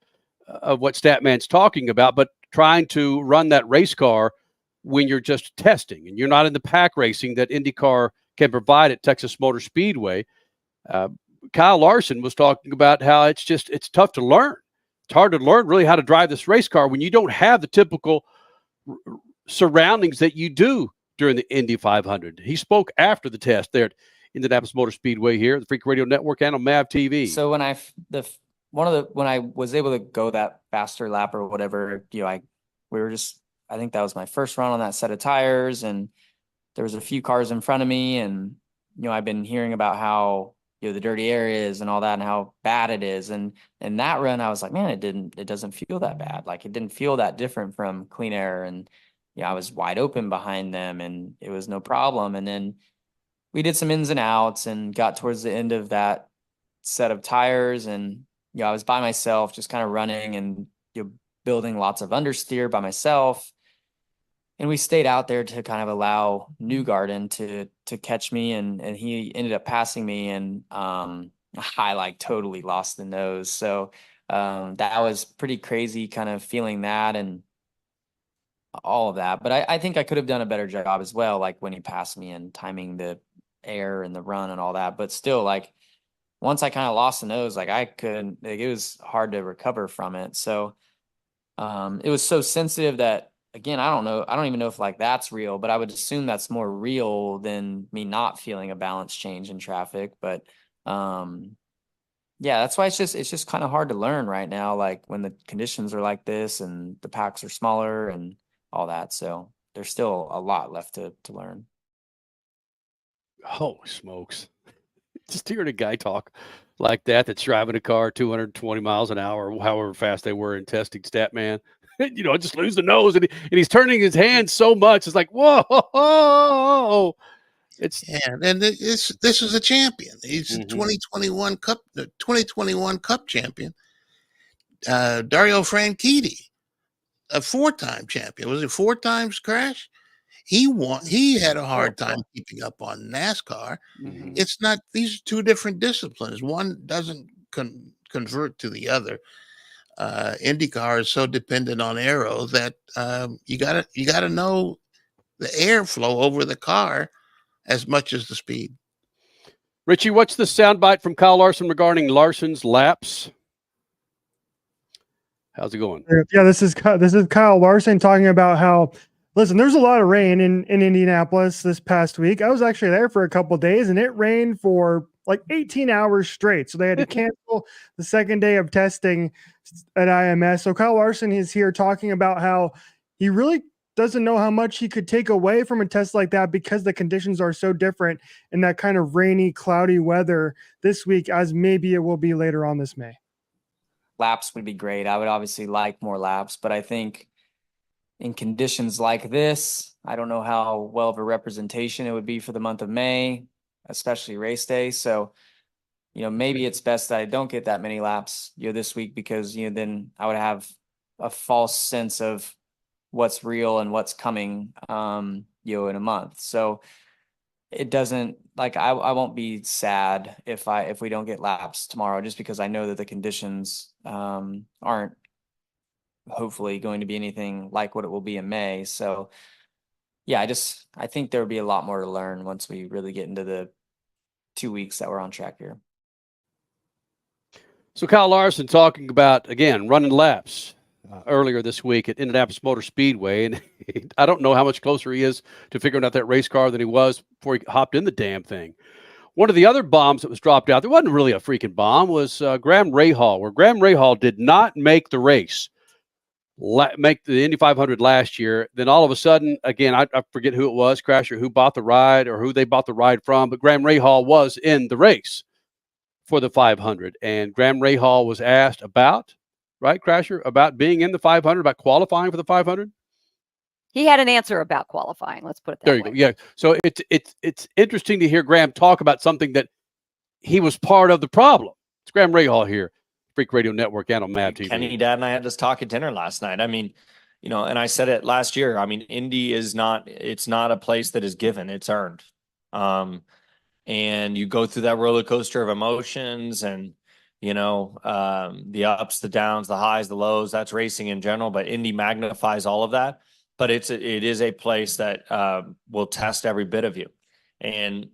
what Statman's talking about, but trying to run that race car when you're just testing and you're not in the pack racing that IndyCar can provide at Texas Motor Speedway. Kyle Larson was talking about how it's tough to learn. It's hard to learn really how to drive this race car when you don't have the typical surroundings that you do during the Indy 500. He spoke after the test there at Indianapolis Motor Speedway here, the Freak Radio Network, and on MAV TV. So when I was able to go that faster lap or whatever, I think that was my first run on that set of tires, and there was a few cars in front of me, and I've been hearing about how the dirty areas and all that and how bad it is, and in that run I was like, man, it doesn't feel that bad. Like, it didn't feel that different from clean air, and I was wide open behind them and it was no problem. And then we did some ins and outs and got towards the end of that set of tires. And, I was by myself, just kind of running and building lots of understeer by myself. And we stayed out there to kind of allow Newgarden to catch me. And he ended up passing me, and I like totally lost the nose. So that was pretty crazy, kind of feeling that and all of that. But I think I could have done a better job as well, like when he passed me and timing the air and the run and all that. But still, like once I kind of lost the nose, like I couldn't, like, it was hard to recover from it. So it was so sensitive that, again, I don't know. I don't even know if like that's real, but I would assume that's more real than me not feeling a balance change in traffic. But yeah, that's why it's just kind of hard to learn right now, like when the conditions are like this and the packs are smaller and all that. So there's still a lot left to learn. Oh, smokes. Just hearing a guy talk like that, that's driving a car 220 miles an hour, or however fast they were in testing, stat man, just lose the nose. And he's turning his hands so much. It's like, whoa. And this is a champion. He's a 2021 Cup champion. Dario Franchitti, a 4-time champion. Was it 4 times, Crash? He had a hard time keeping up on NASCAR. It's not, these are 2 different disciplines. One doesn't convert to the other. IndyCar is so dependent on aero that you gotta know the airflow over the car as much as the speed. Richie, what's the soundbite from Kyle Larson regarding Larson's laps? How's it going? Yeah, this is Kyle Larson talking about how, listen, there's a lot of rain in Indianapolis this past week. I was actually there for a couple of days, and it rained for like 18 hours straight. So they had to cancel the second day of testing at IMS. So Kyle Larson is here talking about how he really doesn't know how much he could take away from a test like that because the conditions are so different in that kind of rainy, cloudy weather this week as maybe it will be later on this May. Laps would be great. I would obviously like more laps, but I think in conditions like this, I don't know how well of a representation it would be for the month of May, especially race day. So, maybe it's best that I don't get that many laps, this week, because, then I would have a false sense of what's real and what's coming, in a month. So it doesn't, like, I won't be sad if we don't get laps tomorrow, just because I know that the conditions aren't hopefully going to be anything like what it will be in May. So yeah, I think there would be a lot more to learn once we really get into the 2 weeks that we're on track here. So Kyle Larson talking about, again, running laps earlier this week at Indianapolis Motor Speedway. And I don't know how much closer he is to figuring out that race car than he was before he hopped in the damn thing. One of the other bombs that was dropped out, there wasn't really a freaking bomb, was Graham Rahal, where Graham Rahal did not make the race, make the Indy 500 last year. Then all of a sudden, again, I forget who it was, Crasher, who bought the ride or who they bought the ride from, but Graham Rahal was in the race for the 500. And Graham Rahal was asked about, right, Crasher, about being in the 500, about qualifying for the 500. He had an answer about qualifying. Let's put it that way. There you go. Yeah. So it's interesting to hear Graham talk about something that he was part of the problem. It's Graham Rahal here, Freak Radio Network and on Mad TV. Kenny, Dad, and I had this talk at dinner last night. I mean, and I said it last year. I mean, Indy it's not a place that is given, it's earned. And you go through that roller coaster of emotions and, the ups, the downs, the highs, the lows. That's racing in general, but Indy magnifies all of that. But it is a place that will test every bit of you. And,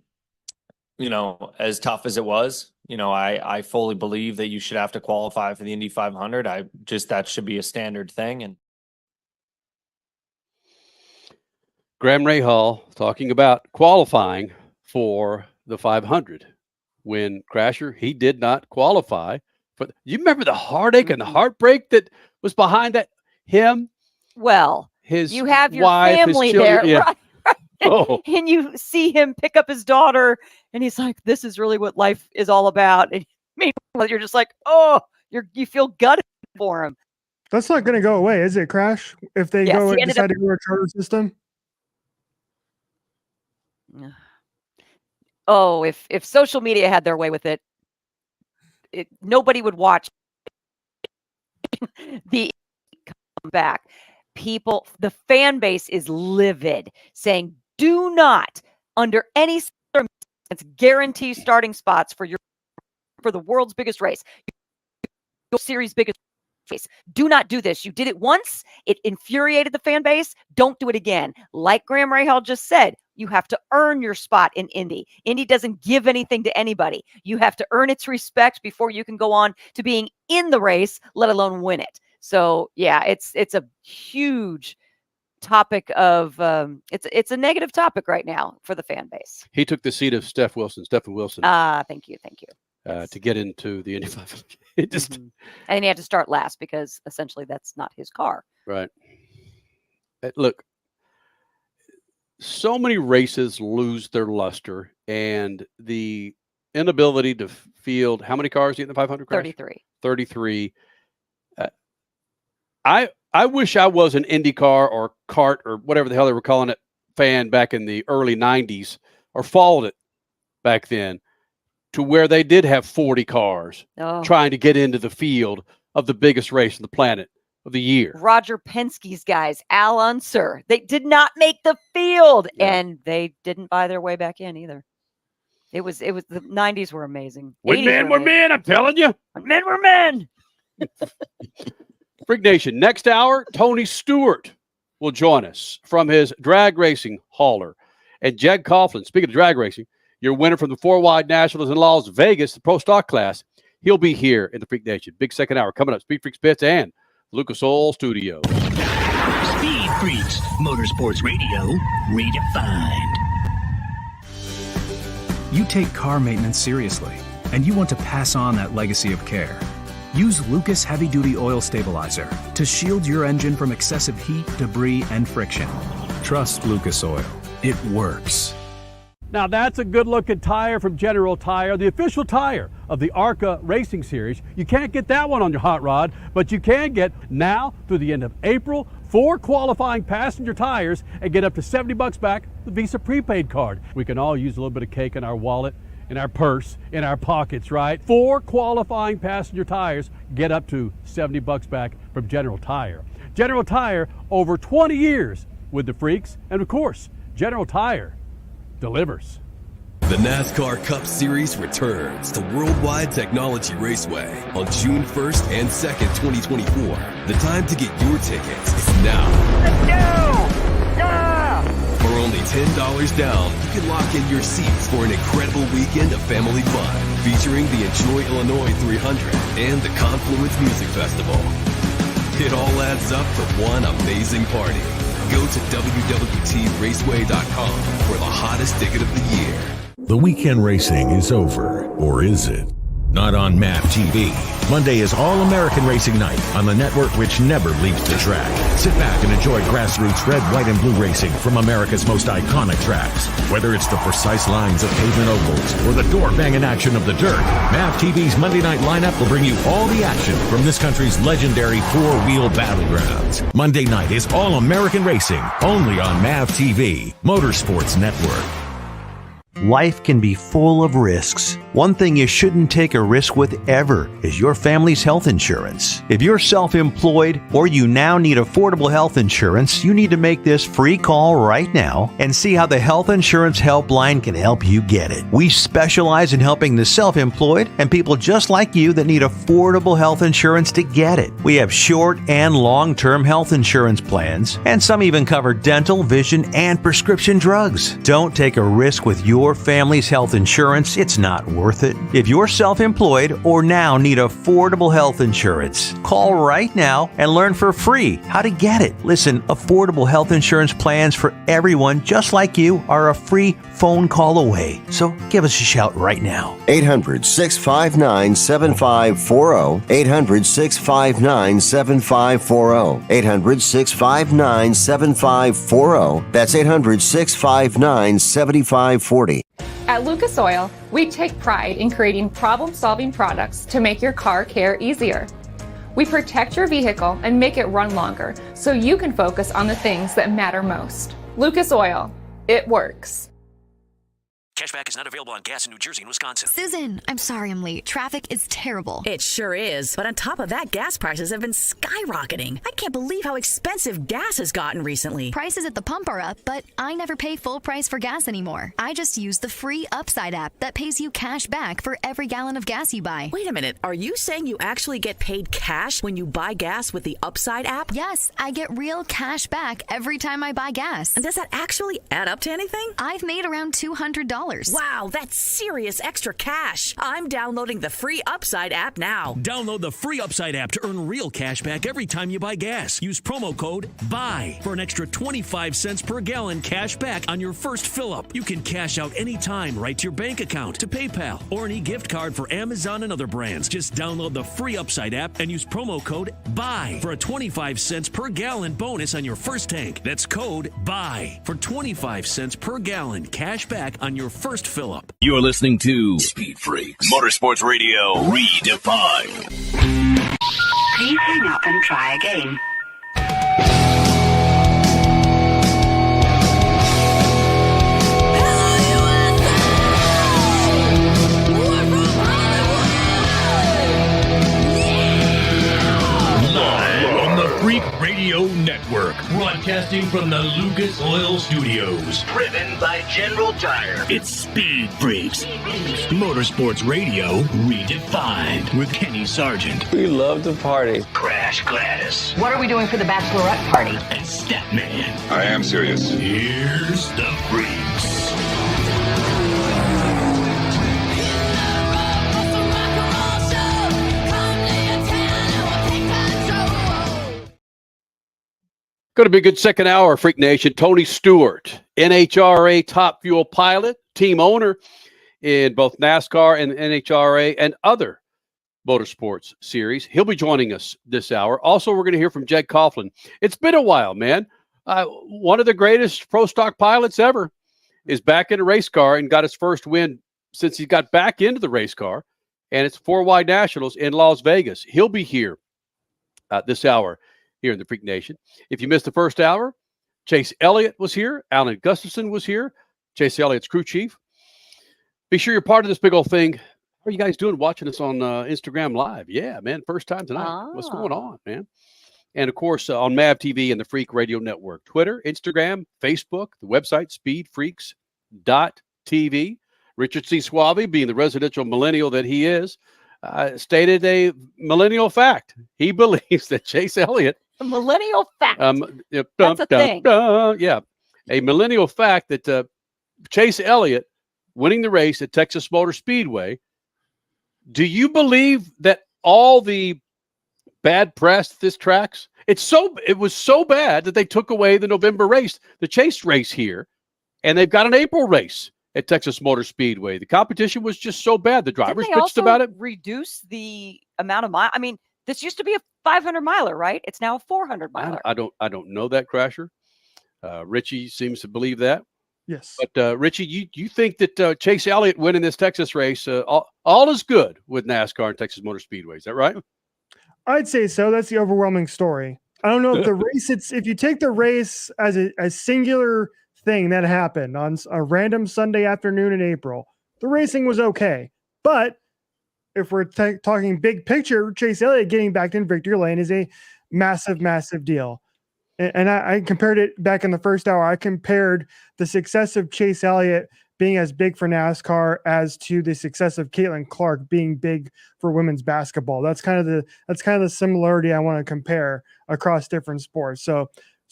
as tough as it was, I fully believe that you should have to qualify for the Indy 500. That should be a standard thing. And Graham Rahal talking about qualifying for the 500 when Crasher, he did not qualify. But you remember the heartache and the heartbreak that was behind that? Him? Well, you have your wife, family there, yeah. right? Oh. And you see him pick up his daughter, and he's like, "This is really what life is all about." And meanwhile, you're just like, "Oh, you feel gutted for him." That's not going to go away, is it, Crash? If they decide to go to a charter system? Oh, if social media had their way with it, nobody would watch the comeback. People, the fan base is livid, saying, do not, under any circumstance, guarantee starting spots for the world's biggest race, your series' biggest race. Do not do this. You did it once. It infuriated the fan base. Don't do it again. Like Graham Rahal just said, you have to earn your spot in Indy. Indy doesn't give anything to anybody. You have to earn its respect before you can go on to being in the race, let alone win it. So yeah, it's a huge topic of it's a negative topic right now for the fan base. He took the seat of Stephen Wilson. Thank you. To get into the Indy 500. It just and he had to start last because essentially that's not his car. Right. Look, so many races lose their luster, and the inability to field. How many cars in the 500? Crash? 33. I wish I was an IndyCar or kart or whatever the hell they were calling it fan back in the early 90s, or followed it back then, to where they did have 40 cars trying to get into the field of the biggest race on the planet of the year. Roger Penske's guys, Al Unser, they did not make the field, and they didn't buy their way back in either. It was the 90s were amazing. When men were men, I'm telling you. When men were men. Freak Nation, next hour, Tony Stewart will join us from his drag racing hauler. And Jeg Coughlin, speaking of drag racing, your winner from the 4-Wide Nationals in Las Vegas, the Pro Stock class, he'll be here in the Freak Nation. Big second hour coming up. Speedfreaks Pits and Lucas Oil Studio. Speed Freaks, Motorsports Radio, redefined. You take car maintenance seriously, and you want to pass on that legacy of care. Use Lucas Heavy Duty Oil Stabilizer to shield your engine from excessive heat, debris, and friction. Trust Lucas Oil. It works. Now that's a good-looking tire from General Tire, the official tire of the ARCA Racing Series. You can't get that one on your hot rod, but you can get now through the end of April 4 qualifying passenger tires and get up to $70 back the Visa prepaid card. We can all use a little bit of cake in our wallet, in our purse, in our pockets, right? 4 qualifying passenger tires get up to $70 back from General Tire. General Tire, over 20 years with the Freaks, and of course, General Tire delivers. The NASCAR Cup Series returns to Worldwide Technology Raceway on June 1st and 2nd, 2024. The time to get your tickets is now. Let's go! Yeah! For only $10 down, you can lock in your seats for an incredible weekend of family fun, featuring the Enjoy Illinois 300 and the Confluence Music Festival. It all adds up to one amazing party. Go to www.raceway.com for the hottest ticket of the year. The weekend racing is over, or is it? Not on MAP TV. Monday is All-American Racing Night on the network which never leaves the track. Sit back and enjoy grassroots red, white, and blue racing from America's most iconic tracks. Whether it's the precise lines of pavement ovals or the door-banging action of the dirt, MAP TV's Monday night lineup will bring you all the action from this country's legendary four-wheel battlegrounds. Monday night is All-American Racing, only on MAP TV, Motorsports Network. Life can be full of risks. One thing you shouldn't take a risk with ever is your family's health insurance. If you're self-employed or you now need affordable health insurance, you need to make this free call right now and see how the Health Insurance Helpline can help you get it. We specialize in helping the self-employed and people just like you that need affordable health insurance to get it. We have short and long-term health insurance plans, and some even cover dental, vision, and prescription drugs. Don't take a risk with your family's health insurance. It's not worth it. If you're self-employed or now need affordable health insurance, call right now and learn for free how to get it. Listen, affordable health insurance plans for everyone just like you are a free phone call away. So give us a shout right now. 800-659-7540. 800-659-7540. 800-659-7540. That's 800-659-7540. At Lucas Oil, we take pride in creating problem-solving products to make your car care easier. We protect your vehicle and make it run longer so you can focus on the things that matter most. Lucas Oil. It works. Cashback is not available on gas in New Jersey and Wisconsin. Susan, I'm sorry I'm late. Traffic is terrible. It sure is. But on top of that, gas prices have been skyrocketing. I can't believe how expensive gas has gotten recently. Prices at the pump are up, but I never pay full price for gas anymore. I just use the free Upside app that pays you cash back for every gallon of gas you buy. Wait a minute. Are you saying you actually get paid cash when you buy gas with the Upside app? Yes, I get real cash back every time I buy gas. And does that actually add up to anything? I've made around $200. Wow, that's serious extra cash. I'm downloading the free Upside app now. Download the free Upside app to earn real cash back every time you buy gas. Use promo code BUY for an extra 25 cents per gallon cash back on your first fill-up. You can cash out anytime right to your bank account, to PayPal, or an e-gift card for Amazon and other brands. Just download the free Upside app and use promo code BUY for a 25 cents per gallon bonus on your first tank. That's code BUY for 25 cents per gallon cash back on your first fill-up. You're listening to Speed Freaks Motorsports Radio Redefined. Please hang up and try again. Freak Radio Network, broadcasting from the Lucas Oil Studios. Driven by General Tire. It's Speed Freaks. Motorsports Radio redefined with Kenny Sargent. We love to party. Crash Gladys. What are we doing for the bachelorette party? And Statman. I am serious. Here's the Freaks. Going to be a good second hour, Freak Nation. Tony Stewart, NHRA top fuel pilot, team owner in both NASCAR and NHRA and other motorsports series. He'll be joining us this hour. Also, we're going to hear from Jeg Coughlin. It's been a while, man. One of the greatest pro stock pilots ever is back in a race car and got his first win since he got back into the race car. And it's 4Y Nationals in Las Vegas. He'll be here this hour here in the Freak Nation. If you missed the first hour, Chase Elliott was here. Alan Gustafson was here. Chase Elliott's crew chief. Be sure you're part of this big old thing. How are you guys doing watching us on Instagram Live? Yeah, man. First time tonight. What's going on, man? And, of course, on MAV TV and the Freak Radio Network. Twitter, Instagram, Facebook, the website, speedfreaks.tv. Richard C. Suave, being the residential millennial that he is, stated a millennial fact. He believes that Chase Elliott, a millennial fact. That's a thing. Yeah. A millennial fact that Chase Elliott winning the race at Texas Motor Speedway. Do you believe that all the bad press this tracks? It was so bad that they took away the November race, the Chase race here, and they've got an April race at Texas Motor Speedway. The competition was just so bad. The drivers bitched about it. Reduce the amount of miles. I mean, this used to be a 500 miler, right? It's now a 400 miler. I don't know that, Crasher. Richie seems to believe that. Yes. But Richie, you think that Chase Elliott winning this Texas race, all is good with NASCAR and Texas Motor Speedway. Is that right? I'd say so. That's the overwhelming story. I don't know if the race, if you take the race as a singular thing that happened on a random Sunday afternoon in April, the racing was okay. But if we're talking big picture, Chase Elliott getting back in victory lane is a massive, massive deal. And I compared it back in the first hour. I compared the success of Chase Elliott being as big for NASCAR as to the success of Caitlin Clark being big for women's basketball. That's kind of the similarity I want to compare across different sports. So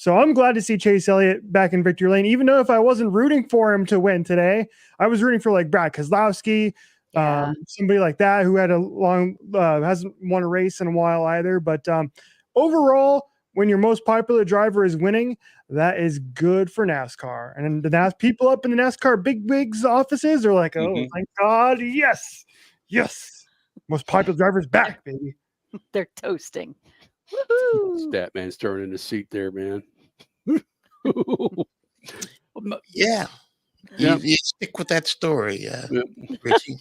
I'm glad to see Chase Elliott back in victory lane, even though if I wasn't rooting for him to win today, I was rooting for like Brad Keselowski, somebody like that who had a long, hasn't won a race in a while either. But overall, when your most popular driver is winning, that is good for NASCAR. And the people up in the NASCAR big wigs offices are like, oh, thank God, yes. Most popular driver's back, baby. They're toasting. Statman's turning the seat there, man. Yeah. You stick with that story, Richie.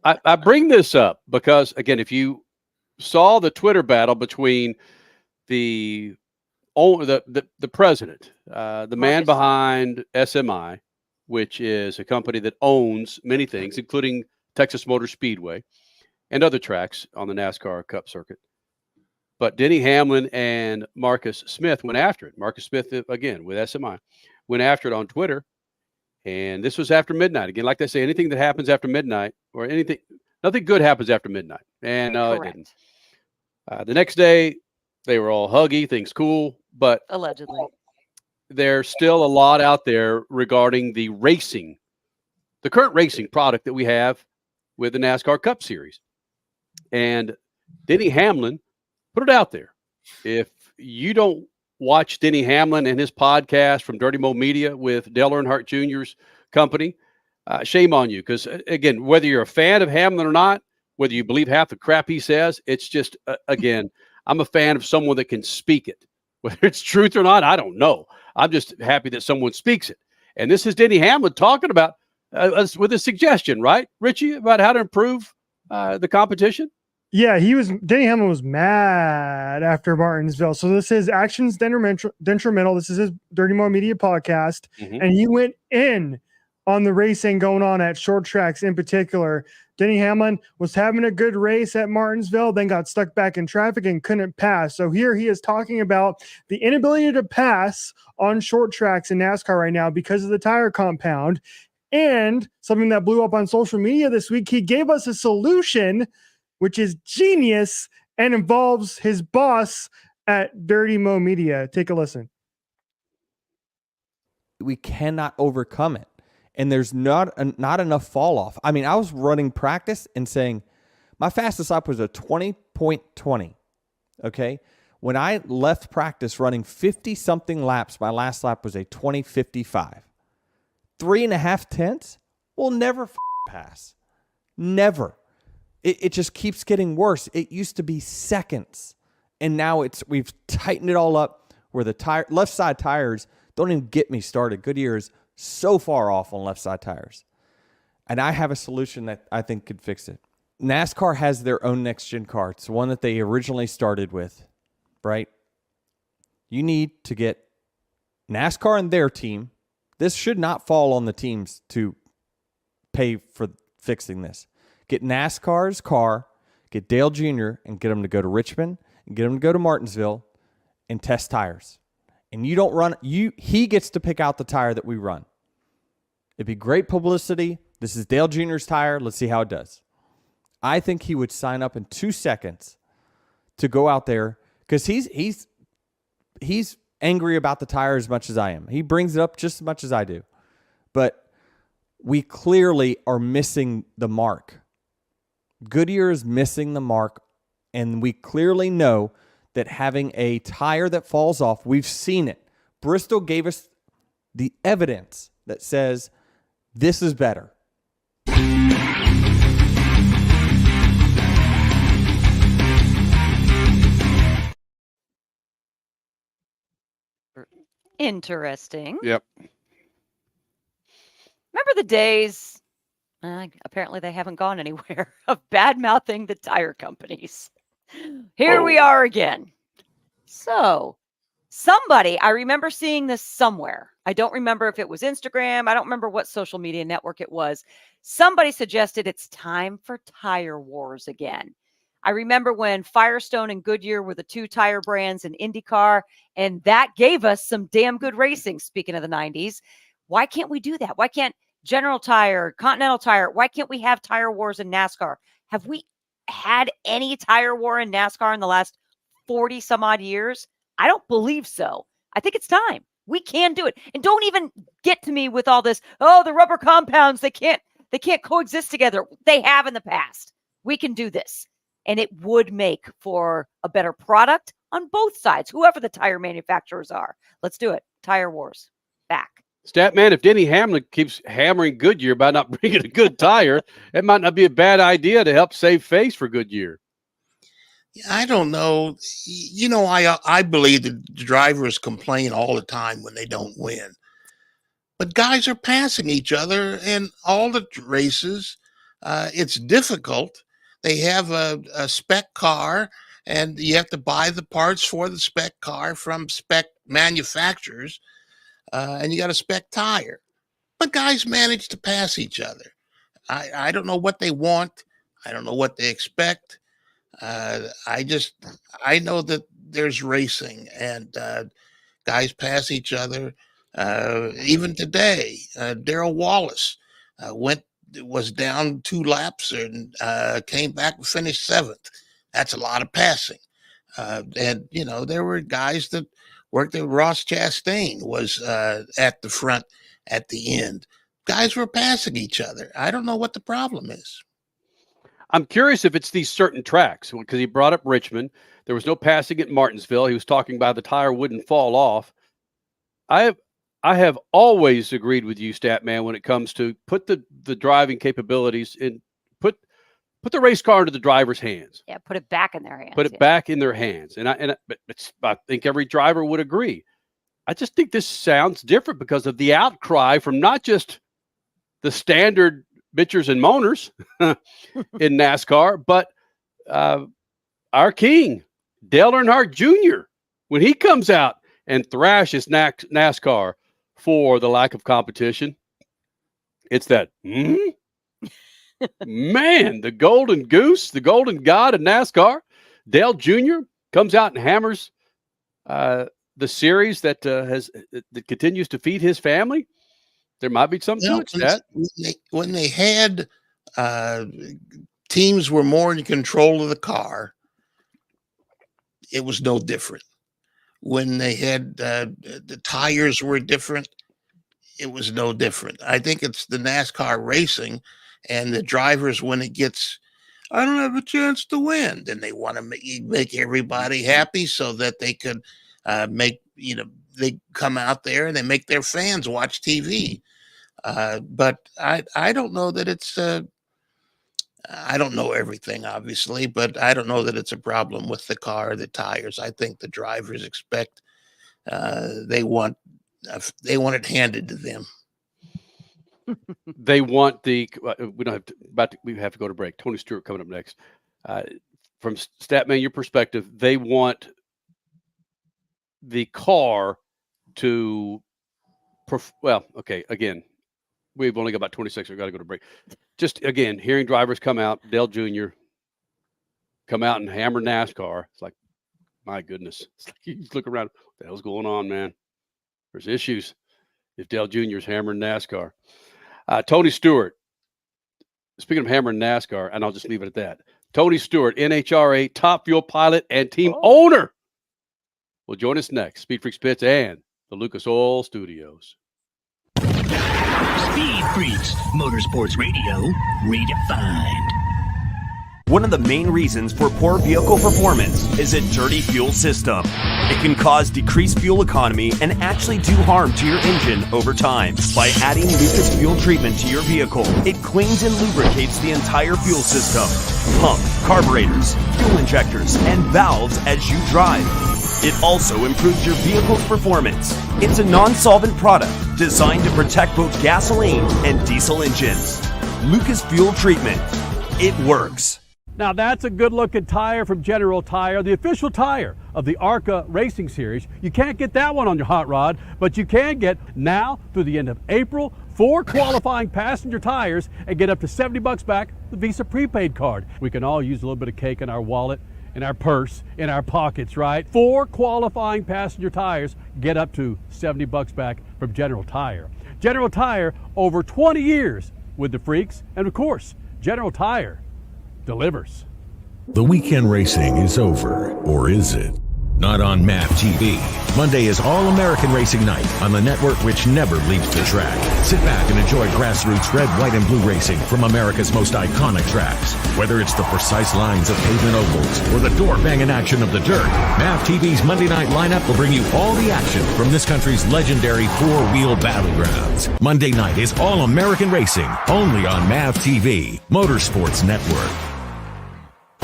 I bring this up because, again, if you saw the Twitter battle between the president, the man behind SMI, which is a company that owns many things, including Texas Motor Speedway and other tracks on the NASCAR Cup circuit. But Denny Hamlin and Marcus Smith went after it. Marcus Smith, again, with SMI, went after it on Twitter. And this was after midnight. Again, like they say, anything that happens after midnight or nothing good happens after midnight. And it didn't. The next day, they were all huggy, things cool. But allegedly, there's still a lot out there regarding the current racing product that we have with the NASCAR Cup Series. And Denny Hamlin put it out there. If you don't watch Denny Hamlin and his podcast from Dirty Mo Media with Dale Earnhardt Jr.'s company, shame on you. Because, again, whether you're a fan of Hamlin or not, whether you believe half the crap he says, it's just, again, I'm a fan of someone that can speak it. Whether it's truth or not, I don't know. I'm just happy that someone speaks it. And this is Denny Hamlin talking about, with a suggestion, right, Richie, about how to improve the competition? Yeah, Denny Hamlin was mad after Martinsville. So this is Actions Detrimental. This is his Dirty Mo Media podcast. And he went in on the racing going on at short tracks in particular. Denny Hamlin was having a good race at Martinsville, then got stuck back in traffic and couldn't pass. So here he is talking about the inability to pass on short tracks in NASCAR right now because of the tire compound. And something that blew up on social media this week, he gave us a solution, which is genius and involves his boss at Dirty Mo Media. Take a listen. We cannot overcome it. And there's not enough fall off. I mean, I was running practice and saying my fastest lap was a 20.20. Okay. When I left practice running 50-something laps, my last lap was a 20.55. 3.5 tenths will never pass. Never. It just keeps getting worse. It used to be seconds. And now we've tightened it all up where the left side tires, don't even get me started. Goodyear is so far off on left side tires. And I have a solution that I think could fix it. NASCAR has their own next gen car. It's the one that they originally started with, right? You need to get NASCAR and their team. This should not fall on the teams to pay for fixing this. Get NASCAR's car, get Dale Jr., and get him to go to Richmond, and get him to go to Martinsville and test tires. And you don't run, he gets to pick out the tire that we run. It'd be great publicity. This is Dale Jr.'s tire. Let's see how it does. I think he would sign up in 2 seconds to go out there because he's angry about the tire as much as I am. He brings it up just as much as I do. But we clearly are missing the mark. Goodyear is missing the mark, and we clearly know that having a tire that falls off, we've seen it. Bristol gave us the evidence that says this is better. Interesting. Yep. Remember the days, apparently they haven't gone anywhere, of bad-mouthing the tire companies. Here we are again. So somebody, I remember seeing this somewhere. I don't remember if it was Instagram. I don't remember what social media network it was. Somebody suggested it's time for tire wars again. I remember when Firestone and Goodyear were the 2 tire brands in IndyCar, and that gave us some damn good racing, speaking of the 90s. Why can't we do that? Why can't General Tire, Continental Tire, why can't we have tire wars in NASCAR? Have we had any tire war in NASCAR in the last 40 some odd years? I don't believe so. I think it's time. We can do it. And don't even get to me with all this, oh, the rubber compounds, they can't coexist together. They have in the past. We can do this. And it would make for a better product on both sides, whoever the tire manufacturers are. Let's do it. Tire wars. Back. Statman, if Denny Hamlin keeps hammering Goodyear about not bringing a good tire, it might not be a bad idea to help save face for Goodyear. I don't know. You know, I believe the drivers complain all the time when they don't win. But guys are passing each other in all the races. It's difficult. they have a spec car, and you have to buy the parts for the spec car from spec manufacturers, and you got a spec tire. But guys manage to pass each other. I don't know what they want. I don't know what they expect. I know that there's racing, and guys pass each other. Even today, Darrell Wallace was down 2 laps and came back and finished 7th. That's a lot of passing. And there were guys that worked at Ross Chastain was at the front at the end. Guys were passing each other. I don't know what the problem is. I'm curious if it's these certain tracks, because he brought up Richmond. There was no passing at Martinsville. He was talking about the tire wouldn't fall off. I have always agreed with you, Statman, when it comes to put the driving capabilities in, put the race car into the driver's hands. Yeah, put it back in their hands. Put it back in their hands. And I think every driver would agree. I just think this sounds different because of the outcry from not just the standard bitchers and moaners in NASCAR, but our king, Dale Earnhardt Jr., when he comes out and thrashes NASCAR for the lack of competition, it's that, man, the golden goose, the golden god of NASCAR, Dale Jr. comes out and hammers the series that that continues to feed his family. There might be something to that. When they had teams were more in control of the car, it was no different. When they had the tires were different, it was no different. I think it's the NASCAR racing and the drivers when it gets, I don't have a chance to win, then they want to make everybody happy so that they could they come out there and they make their fans watch TV. But I don't know that it's I don't know everything, obviously, but I don't know that it's a problem with the car or the tires. I think the drivers expect they want it handed to them. They want we have to go to break. Tony Stewart coming up next. From Statman, your perspective, they want the car to again, we've only got about 20 seconds. We've got to go to break. Just again, hearing drivers come out, Dale Jr. come out and hammer NASCAR. It's like, my goodness. It's like you just look around. What the hell's going on, man? There's issues if Dale Jr. is hammering NASCAR. Tony Stewart, speaking of hammering NASCAR, and I'll just leave it at that. Tony Stewart, NHRA, Top Fuel pilot and team owner, will join us next. Speed Freaks Pits and the Lucas Oil Studios. Speed Freaks, Motorsports Radio, redefined. One of the main reasons for poor vehicle performance is a dirty fuel system. It can cause decreased fuel economy and actually do harm to your engine over time. By adding Lucas fuel treatment to your vehicle, it cleans and lubricates the entire fuel system, pump, carburetors, fuel injectors, and valves as you drive. It also improves your vehicle's performance. It's a non-solvent product designed to protect both gasoline and diesel engines. Lucas Fuel Treatment. It works. Now that's a good-looking tire from General Tire, the official tire of the ARCA Racing Series. You can't get that one on your hot rod, but you can get now through the end of April 4 qualifying passenger tires and get up to $70 back the Visa prepaid card. We can all use a little bit of cake in our wallet, in our purse, in our pockets, right? 4 qualifying passenger tires get up to $70 back from General Tire. General Tire, over 20 years with the Freaks, and of course, General Tire delivers. The weekend racing is over, or is it? Not on MAV TV. Monday is All-American Racing Night on the network which never leaves the track. Sit back and enjoy grassroots red, white, and blue racing from America's most iconic tracks. Whether it's the precise lines of pavement ovals or the door-banging action of the dirt, MAV TV's Monday night lineup will bring you all the action from this country's legendary four-wheel battlegrounds. Monday night is All-American Racing, only on MAV TV, Motorsports Network.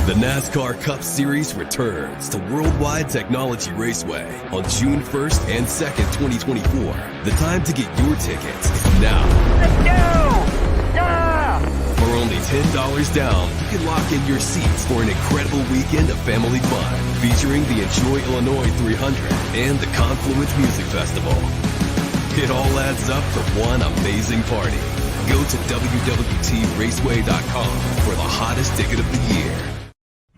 The NASCAR Cup Series returns to Worldwide Technology Raceway on June 1st and 2nd, 2024. The time to get your tickets is now. Let's go! Yeah! For only $10 down, you can lock in your seats for an incredible weekend of family fun featuring the Enjoy Illinois 300 and the Confluence Music Festival. It all adds up for one amazing party. Go to www.raceway.com for the hottest ticket of the year.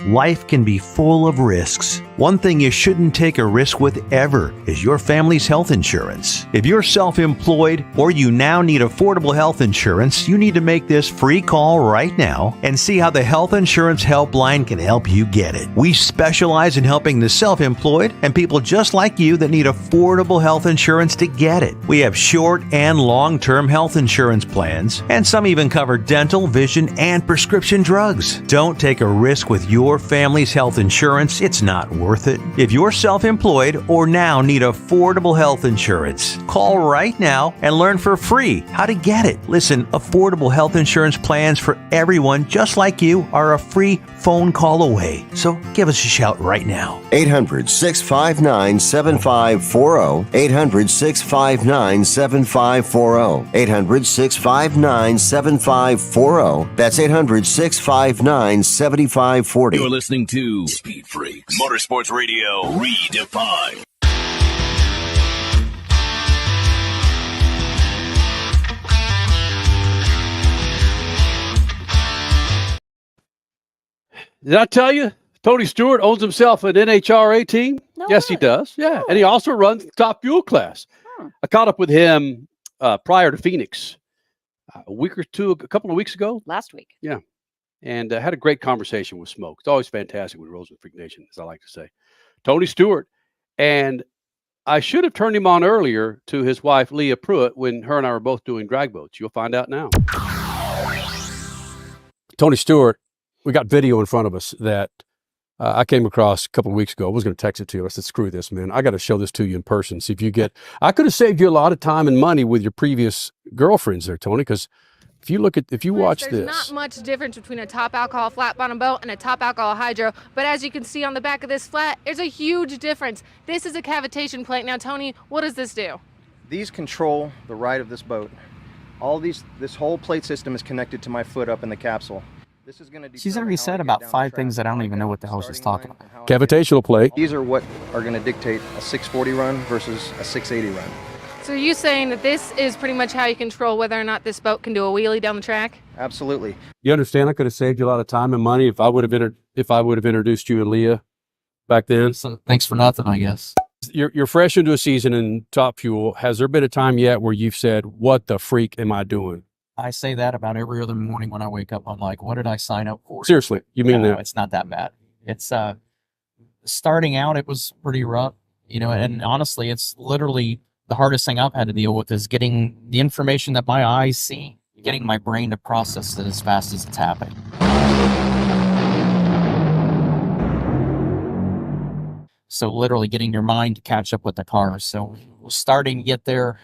Life can be full of risks. One thing you shouldn't take a risk with ever is your family's health insurance. If you're self-employed or you now need affordable health insurance, you need to make this free call right now and see how the Health Insurance Helpline can help you get it. We specialize in helping the self-employed and people just like you that need affordable health insurance to get it. We have short and long-term health insurance plans, and some even cover dental, vision, and prescription drugs. Don't take a risk with your family's health insurance. It's not worth it. If you're self-employed or now need affordable health insurance, call right now and learn for free how to get it. Listen, affordable health insurance plans for everyone just like you are a free phone call away. So give us a shout right now. 800-659-7540. 800-659-7540. 800-659-7540. That's 800-659-7540. You're listening to Speed Freaks Motorsports Radio Redefined. Did I tell you Tony Stewart owns himself an NHRA team? No Yes, way. he does. Yeah, and he also runs the top fuel class. I caught up with him prior to Phoenix a couple of weeks ago. Last week. Yeah. And had a great conversation with Smoke. It's always fantastic when he rolls with Freak Nation, as I like to say. Tony Stewart. And I should have turned him on earlier to his wife, Leah Pruitt, when her and I were both doing drag boats. You'll find out now. Tony Stewart, we got video in front of us that I came across a couple of weeks ago. I was going to text it to you. I said, screw this, man. I got to show this to you in person. See if you get. I could have saved you a lot of time and money with your previous girlfriends there, Tony, because if you watch There's this. not much difference between a top alcohol flat bottom boat and a top alcohol hydro, but as you can see on the back of this flat, there's a huge difference. This is a cavitation plate. Now, Tony, what does this do? These control the ride of this boat. This whole plate system is connected to my foot up in the capsule. This is going to. She's already said about 5 things that I don't even know what the hell she's talking about. Cavitational plate. These are what are going to dictate a 640 run versus a 680 run. So are you saying that this is pretty much how you control whether or not this boat can do a wheelie down the track? Absolutely. You understand? I could have saved you a lot of time and money if I would have introduced you and Leah back then. So thanks for nothing, I guess. You're fresh into a season in Top Fuel. Has there been a time yet where you've said, "What the freak am I doing?" I say that about every other morning when I wake up. I'm like, what did I sign up for? Seriously, you mean that? It's not that bad. It's starting out, it was pretty rough, and honestly, it's literally the hardest thing I've had to deal with is getting the information that my eyes see, getting my brain to process it as fast as it's happening. So literally getting your mind to catch up with the car. So we're starting to get there.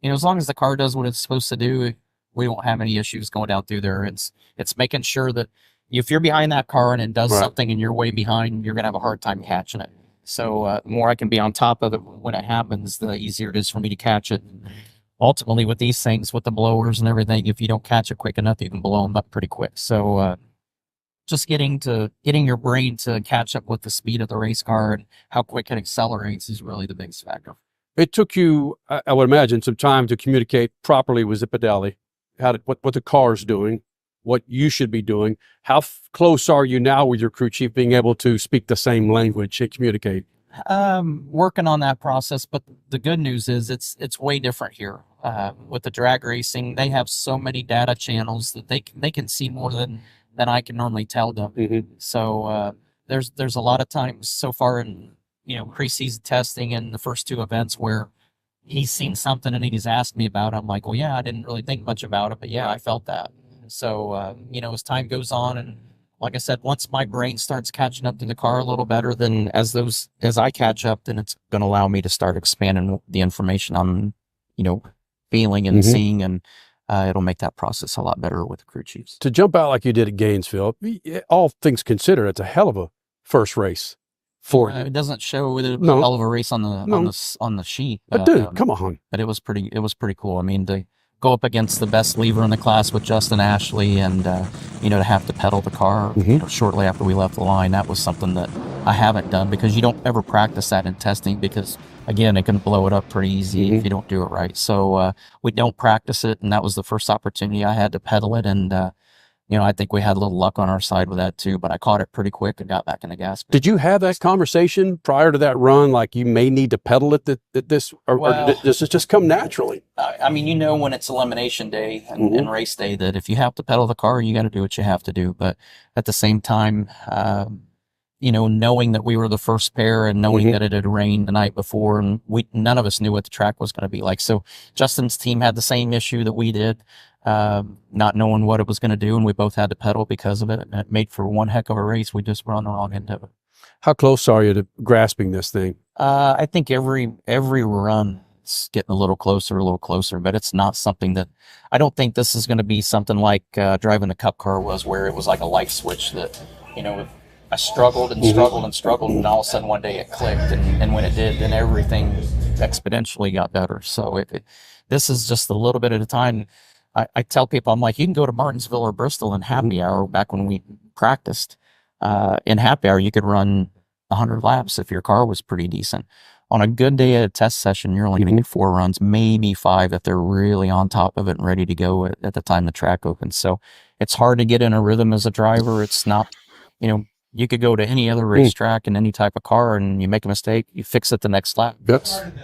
As long as the car does what it's supposed to do, we won't have any issues going down through there. It's making sure that if you're behind that car and it does something and you're way behind, you're going to have a hard time catching it. So the more I can be on top of it when it happens, the easier it is for me to catch it. Ultimately, with these things, with the blowers and everything, if you don't catch it quick enough, you can blow them up pretty quick. So just getting your brain to catch up with the speed of the race car and how quick it accelerates is really the biggest factor. It took you, I would imagine, some time to communicate properly with Zipadelli, what the car's doing, what you should be doing. How close are you now with your crew chief being able to speak the same language and communicate? Working on that process, but the good news is it's way different here. With the drag racing, they have so many data channels that they can see more than I can normally tell them. Mm-hmm. So there's a lot of times so far in preseason testing and the first 2 events where he's seen something and he's asked me about it. I'm like, well, yeah, I didn't really think much about it, but yeah, I felt that. So, as time goes on, and like I said, once my brain starts catching up to the car a little better, then as I catch up, then it's going to allow me to start expanding the information I'm, feeling and seeing, and it'll make that process a lot better with the crew chiefs. To jump out like you did at Gainesville, all things considered, it's a hell of a first race for you. It doesn't show a hell of a race on the sheet. But dude, come on. But it was pretty cool. I mean, the go up against the best lever in the class with Justin Ashley, and to have to pedal the car shortly after we left the line, that was something that I haven't done, because you don't ever practice that in testing, because again, it can blow it up pretty easy if you don't do it right. So we don't practice it, and that was the first opportunity I had to pedal it, and I think we had a little luck on our side with that too, but I caught it pretty quick and got back in the gas. Did you have that conversation prior to that run, like you may need to pedal it or does it just come naturally? I mean, when it's elimination day and race day, that if you have to pedal the car, you got to do what you have to do. But at the same time, knowing that we were the first pair and knowing that it had rained the night before, and none of us knew what the track was going to be like. So Justin's team had the same issue that we did, not knowing what it was going to do, and we both had to pedal because of it. And it made for one heck of a race. We just were on the wrong end of it. How close are you to grasping this thing? I think every run it's getting a little closer, but it's not something that I don't think this is going to be something like driving the Cup car was, where it was like a light switch that, I struggled and struggled and struggled, and all of a sudden one day it clicked, and when it did, then everything exponentially got better. So this is just a little bit at a time. I tell people, I'm like, you can go to Martinsville or Bristol in happy hour. Back when we practiced in happy hour, you could run 100 laps if your car was pretty decent. On a good day at a test session, you're only going to get 4 runs, maybe 5 if they're really on top of it and ready to go at the time the track opens. So it's hard to get in a rhythm as a driver. It's not, you could go to any other racetrack in any type of car, and you make a mistake, you fix it the next lap.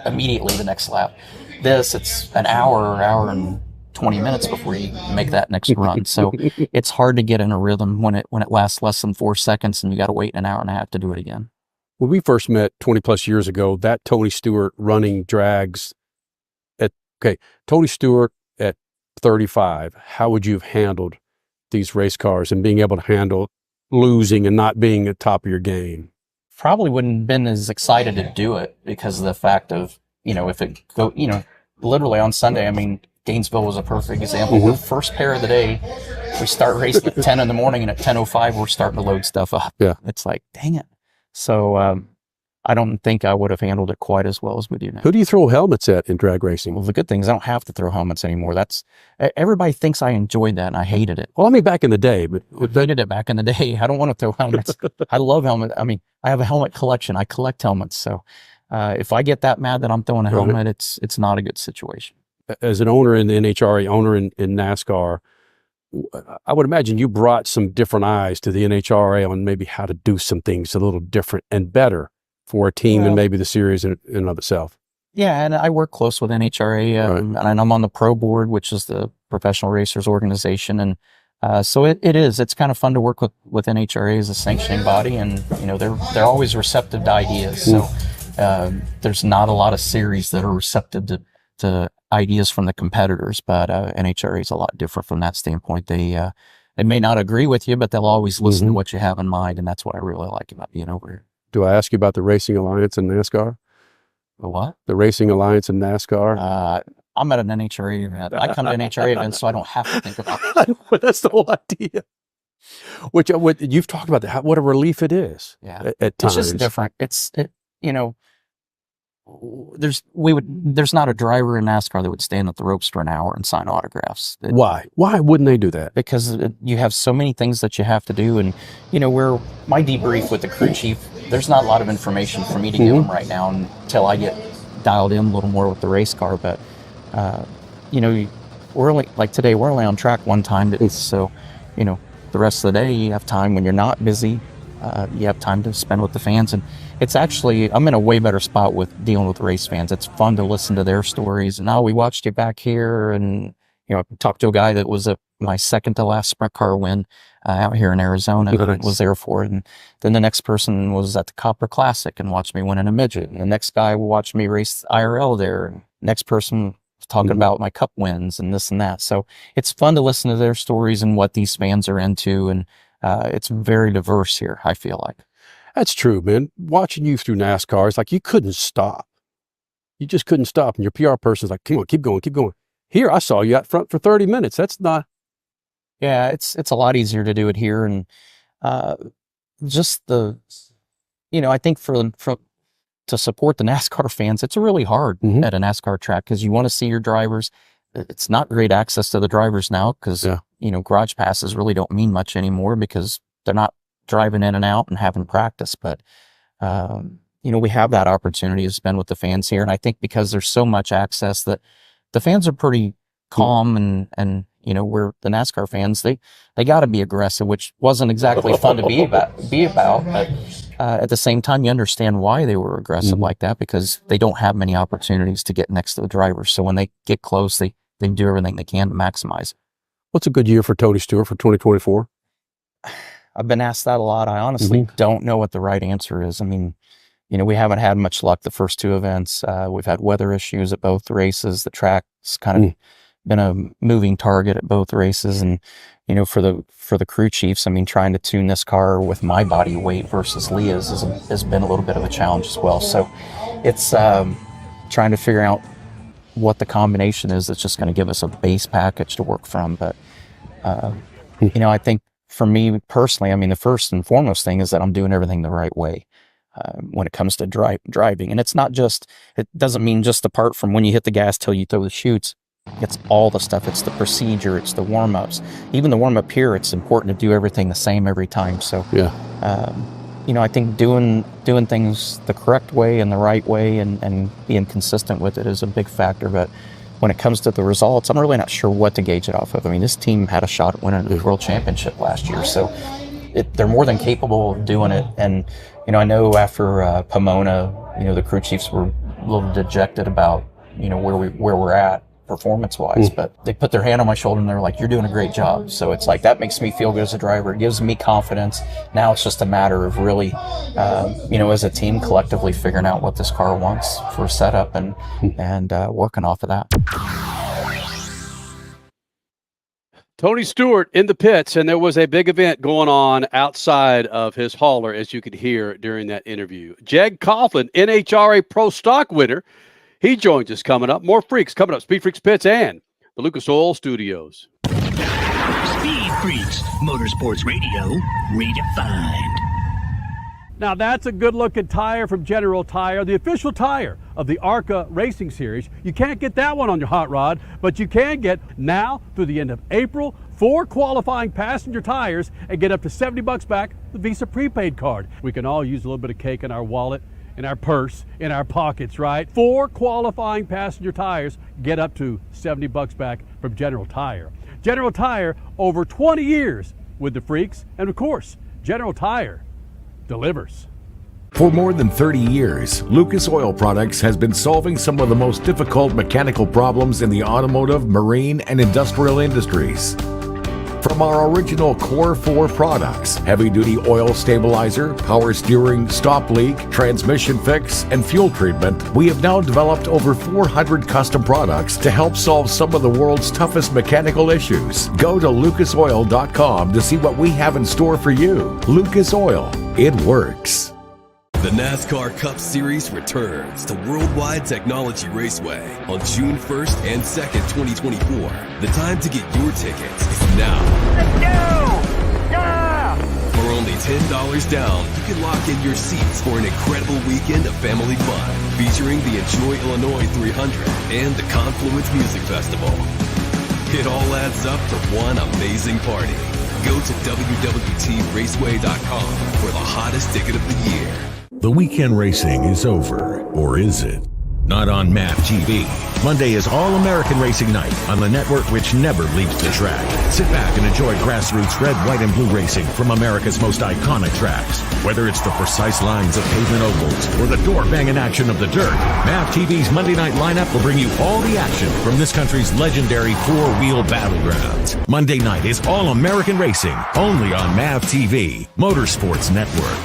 Immediately the next lap. It's an hour and 20 minutes before you make that next run. So it's hard to get in a rhythm when it lasts less than 4 seconds, and you got to wait an hour and a half to do it again. When we first met 20 plus years ago, that Tony Stewart running drags Tony Stewart at 35, how would you have handled these race cars and being able to handle losing and not being at top of your game? Probably wouldn't have been as excited to do it because of the fact of, if it go, literally on Sunday, I mean, Gainesville was a perfect example. We're first pair of the day. We start racing at 10 in the morning, and at 10:05, we're starting to load stuff up. Yeah. It's like, dang it. So I don't think I would have handled it quite as well as we do now. Who do you throw helmets at in drag racing? Well, the good thing is I don't have to throw helmets anymore. Everybody thinks I enjoyed that, and I hated it. Well, I mean, back in the day. But I hated it back in the day. I don't want to throw helmets. I love helmets. I mean, I have a helmet collection. I collect helmets. So if I get that mad that I'm throwing a helmet, it's not a good situation. As an owner in the NHRA, owner in NASCAR, I would imagine you brought some different eyes to the NHRA on maybe how to do some things a little different and better for a team and maybe the series in and of itself. Yeah, and I work close with NHRA, and I'm on the Pro Board, which is the Professional Racers Organization, and so it's kind of fun to work with NHRA as a sanctioning body, and they're always receptive to ideas. So there's not a lot of series that are receptive to ideas from the competitors, but NHRA is a lot different from that standpoint. They may not agree with you, but they'll always listen to what you have in mind, and that's what I really like about being over here. Do I ask you about the Racing Alliance in NASCAR? The what? The Racing Alliance in NASCAR? I'm at an NHRA event. I come to NHRA events, so I don't have to think about it. But that's the whole idea. Which you've talked about that. What a relief it is. Yeah, at times. It's just different. There's not a driver in NASCAR that would stand at the ropes for an hour and sign autographs. Why wouldn't they do that? Because you have so many things that you have to do, and where my debrief with the crew chief, there's not a lot of information for me to give them right now until I get dialed in a little more with the race car. But we're only, like today, we're only on track one time, so the rest of the day you have time when you're not busy. You have time to spend with the fans, and it's actually, I'm in a way better spot with dealing with race fans. It's fun to listen to their stories, and we watched you back here, and I talked to a guy that was my second to last sprint car win out here in Arizona. Nice. Was there for it, and then the next person was at the Copper Classic and watched me win in a midget, and the next guy watched me race IRL there, and next person was talking about my cup wins and this and that. So it's fun to listen to their stories and what these fans are into, and it's very diverse here, I feel like. That's true, man. Watching you through NASCAR, it's like you couldn't stop. You just couldn't stop. And your PR person's like, come on, keep going, keep going. Here, I saw you out front for 30 minutes. That's not. Yeah, it's a lot easier to do it here. And just I think to support the NASCAR fans, it's really hard at a NASCAR track because you want to see your drivers. it's not great access to the drivers now because, garage passes really don't mean much anymore because they're not driving in and out and having practice. But, we have that opportunity to spend with the fans here. And I think because there's so much access that the fans are pretty calm and we're the NASCAR fans, they got to be aggressive, which wasn't exactly fun to be about. But at the same time, you understand why they were aggressive like that because they don't have many opportunities to get next to the driver. So when they get close, they do everything they can to maximize. What's a good year for Tony Stewart for 2024? I've been asked that a lot. I honestly don't know what the right answer is. I mean, we haven't had much luck the first two events. We've had weather issues at both races. The track's kind of been a moving target at both races. And, for the crew chiefs, I mean, trying to tune this car with my body weight versus Leah's has been a little bit of a challenge as well. So it's trying to figure out what the combination is that's just going to give us a base package to work from. But, I think for me personally, I mean, the first and foremost thing is that I'm doing everything the right way. When it comes to driving. And it doesn't mean just apart from when you hit the gas till you throw the chutes. It's all the stuff. It's the procedure. It's the warm-ups. Even the warm-up here, it's important to do everything the same every time. So, I think doing things the correct way and the right way and being consistent with it is a big factor. But when it comes to the results, I'm really not sure what to gauge it off of. I mean, this team had a shot at winning the World Championship last year. So they're more than capable of doing it. And, I know after Pomona, the crew chiefs were a little dejected about, where we're at performance-wise, but they put their hand on my shoulder and they're like, you're doing a great job. So it's like, that makes me feel good as a driver. It gives me confidence. Now it's just a matter of really, as a team collectively figuring out what this car wants for a setup and working off of that. Tony Stewart in the pits, and there was a big event going on outside of his hauler, as you could hear during that interview. Jeg Coughlin, NHRA Pro Stock winner, he joins us coming up. More Freaks coming up. Speedfreaks Pits and the Lucas Oil Studios. Speed Freaks, Motorsports Radio, redefined. Now that's a good-looking tire from General Tire, the official tire of the ARCA Racing Series. You can't get that one on your hot rod, but you can get now through the end of April 4 qualifying passenger tires and get up to $70 back the Visa prepaid card. We can all use a little bit of cake in our wallet, in our purse, in our pockets, right? 4 qualifying passenger tires get up to $70 back from General Tire. General Tire, over 20 years with the Freaks, and of course, General Tire delivers. For more than 30 years, Lucas Oil Products has been solving some of the most difficult mechanical problems in the automotive, marine, and industrial industries. From our original Core 4 products, heavy-duty oil stabilizer, power steering, stop leak, transmission fix, and fuel treatment, we have now developed over 400 custom products to help solve some of the world's toughest mechanical issues. Go to lucasoil.com to see what we have in store for you. Lucas Oil, it works. The NASCAR Cup Series returns to Worldwide Technology Raceway on June 1st and 2nd, 2024. The time to get your tickets is now. Let's go! Yeah! For only $10 down, you can lock in your seats for an incredible weekend of family fun, featuring the Enjoy Illinois 300 and the Confluence Music Festival. It all adds up to one amazing party. Go to www.raceway.com for the hottest ticket of the year. The weekend racing is over, or is it? Not on MAP TV. Monday is All-American Racing Night on the network which never leaves the track. Sit back and enjoy grassroots red, white, and blue racing from America's most iconic tracks. Whether it's the precise lines of pavement ovals or the door-banging action of the dirt, MAP TV's Monday night lineup will bring you all the action from this country's legendary four-wheel battlegrounds. Monday night is All-American Racing, only on MAP TV, Motorsports Network.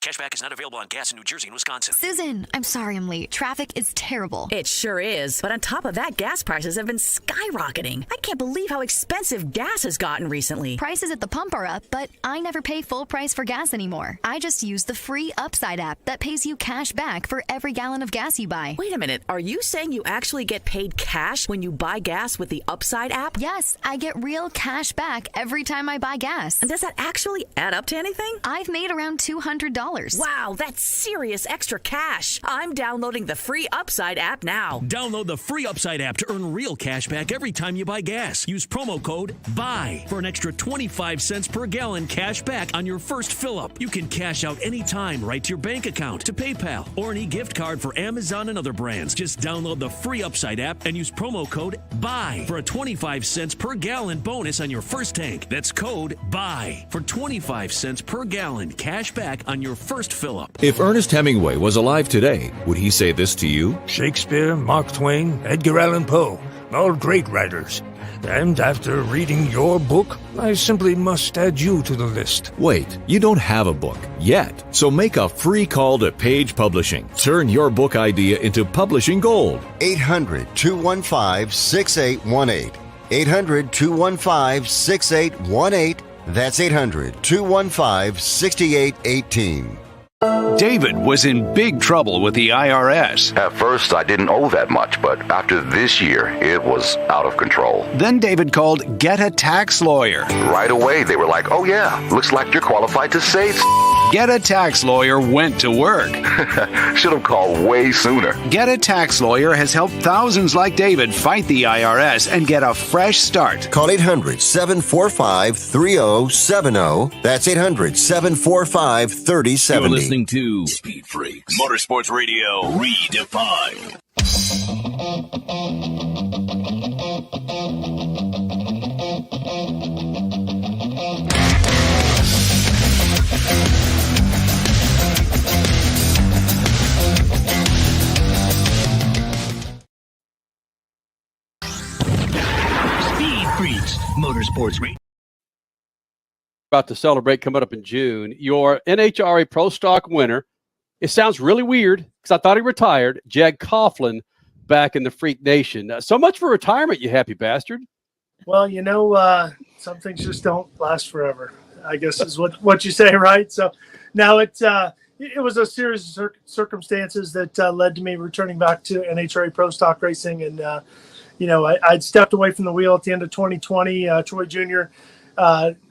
Cashback is not available on gas in New Jersey and Wisconsin. Susan, I'm sorry I'm late. Traffic is terrible. It sure is. But on top of that, gas prices have been skyrocketing. I can't believe how expensive gas has gotten recently. Prices at the pump are up, but I never pay full price for gas anymore. I just use the free Upside app that pays you cash back for every gallon of gas you buy. Wait a minute. Are you saying you actually get paid cash when you buy gas with the Upside app? Yes, I get real cash back every time I buy gas. And does that actually add up to anything? I've made around $200 Wow, that's serious extra cash. I'm downloading the free Upside app now. Download the free Upside app to earn real cash back every time you buy gas. Use promo code BUY for an extra 25 cents per gallon cash back on your first fill-up. You can cash out anytime right to your bank account, to PayPal, or an e-gift card for Amazon and other brands. Just download the free Upside app and use promo code BUY for a 25 cents per gallon bonus on your first tank. That's code BUY for 25 cents per gallon cash back on your first fill-up. If Ernest Hemingway was alive today, would he say this to you? Shakespeare, Mark Twain, Edgar Allan Poe, all great writers. And after reading your book, I simply must add you to the list. Wait, you don't have a book yet. So make a free call to Page Publishing. Turn your book idea into publishing gold. 800-215-6818. 800-215-6818. That's 800-215-6818. David was in big trouble with the IRS. At first, I didn't owe that much, but after this year, it was out of control. Then David called Get a Tax Lawyer. Right away, they were like, oh yeah, looks like you're qualified to save. Get a Tax Lawyer went to work. Should have called way sooner. Get a Tax Lawyer has helped thousands like David fight the IRS and get a fresh start. Call 800-745-3070. That's 800-745-3070. You're listening to Speed Freaks, Motorsports Radio Redefined. Speed Freaks, Motorsports Radio. About to celebrate coming up in June. Your NHRA Pro Stock winner. It sounds really weird because I thought he retired. Jeg Coughlin back in the Freak Nation. So much for retirement, you happy bastard. Well, some things just don't last forever, I guess is what you say, right? So now it was a series of circumstances that led to me returning back to NHRA Pro Stock Racing. And, I'd stepped away from the wheel at the end of 2020. Troy Jr.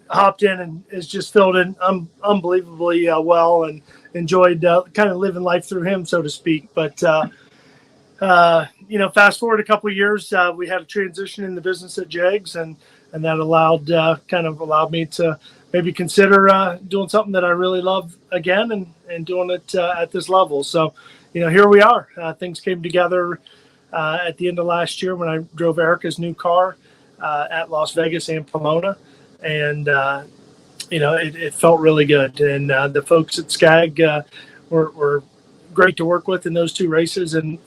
Hopped in and has just filled in unbelievably well and enjoyed kind of living life through him, so to speak. But, fast forward a couple of years, we had a transition in the business at Jegs, and that allowed me to maybe consider doing something that I really love again and doing it at this level. So, here we are. Things came together at the end of last year when I drove Erica's new car at Las Vegas and Pomona. And, it felt really good. And the folks at Skag were great to work with in those two races and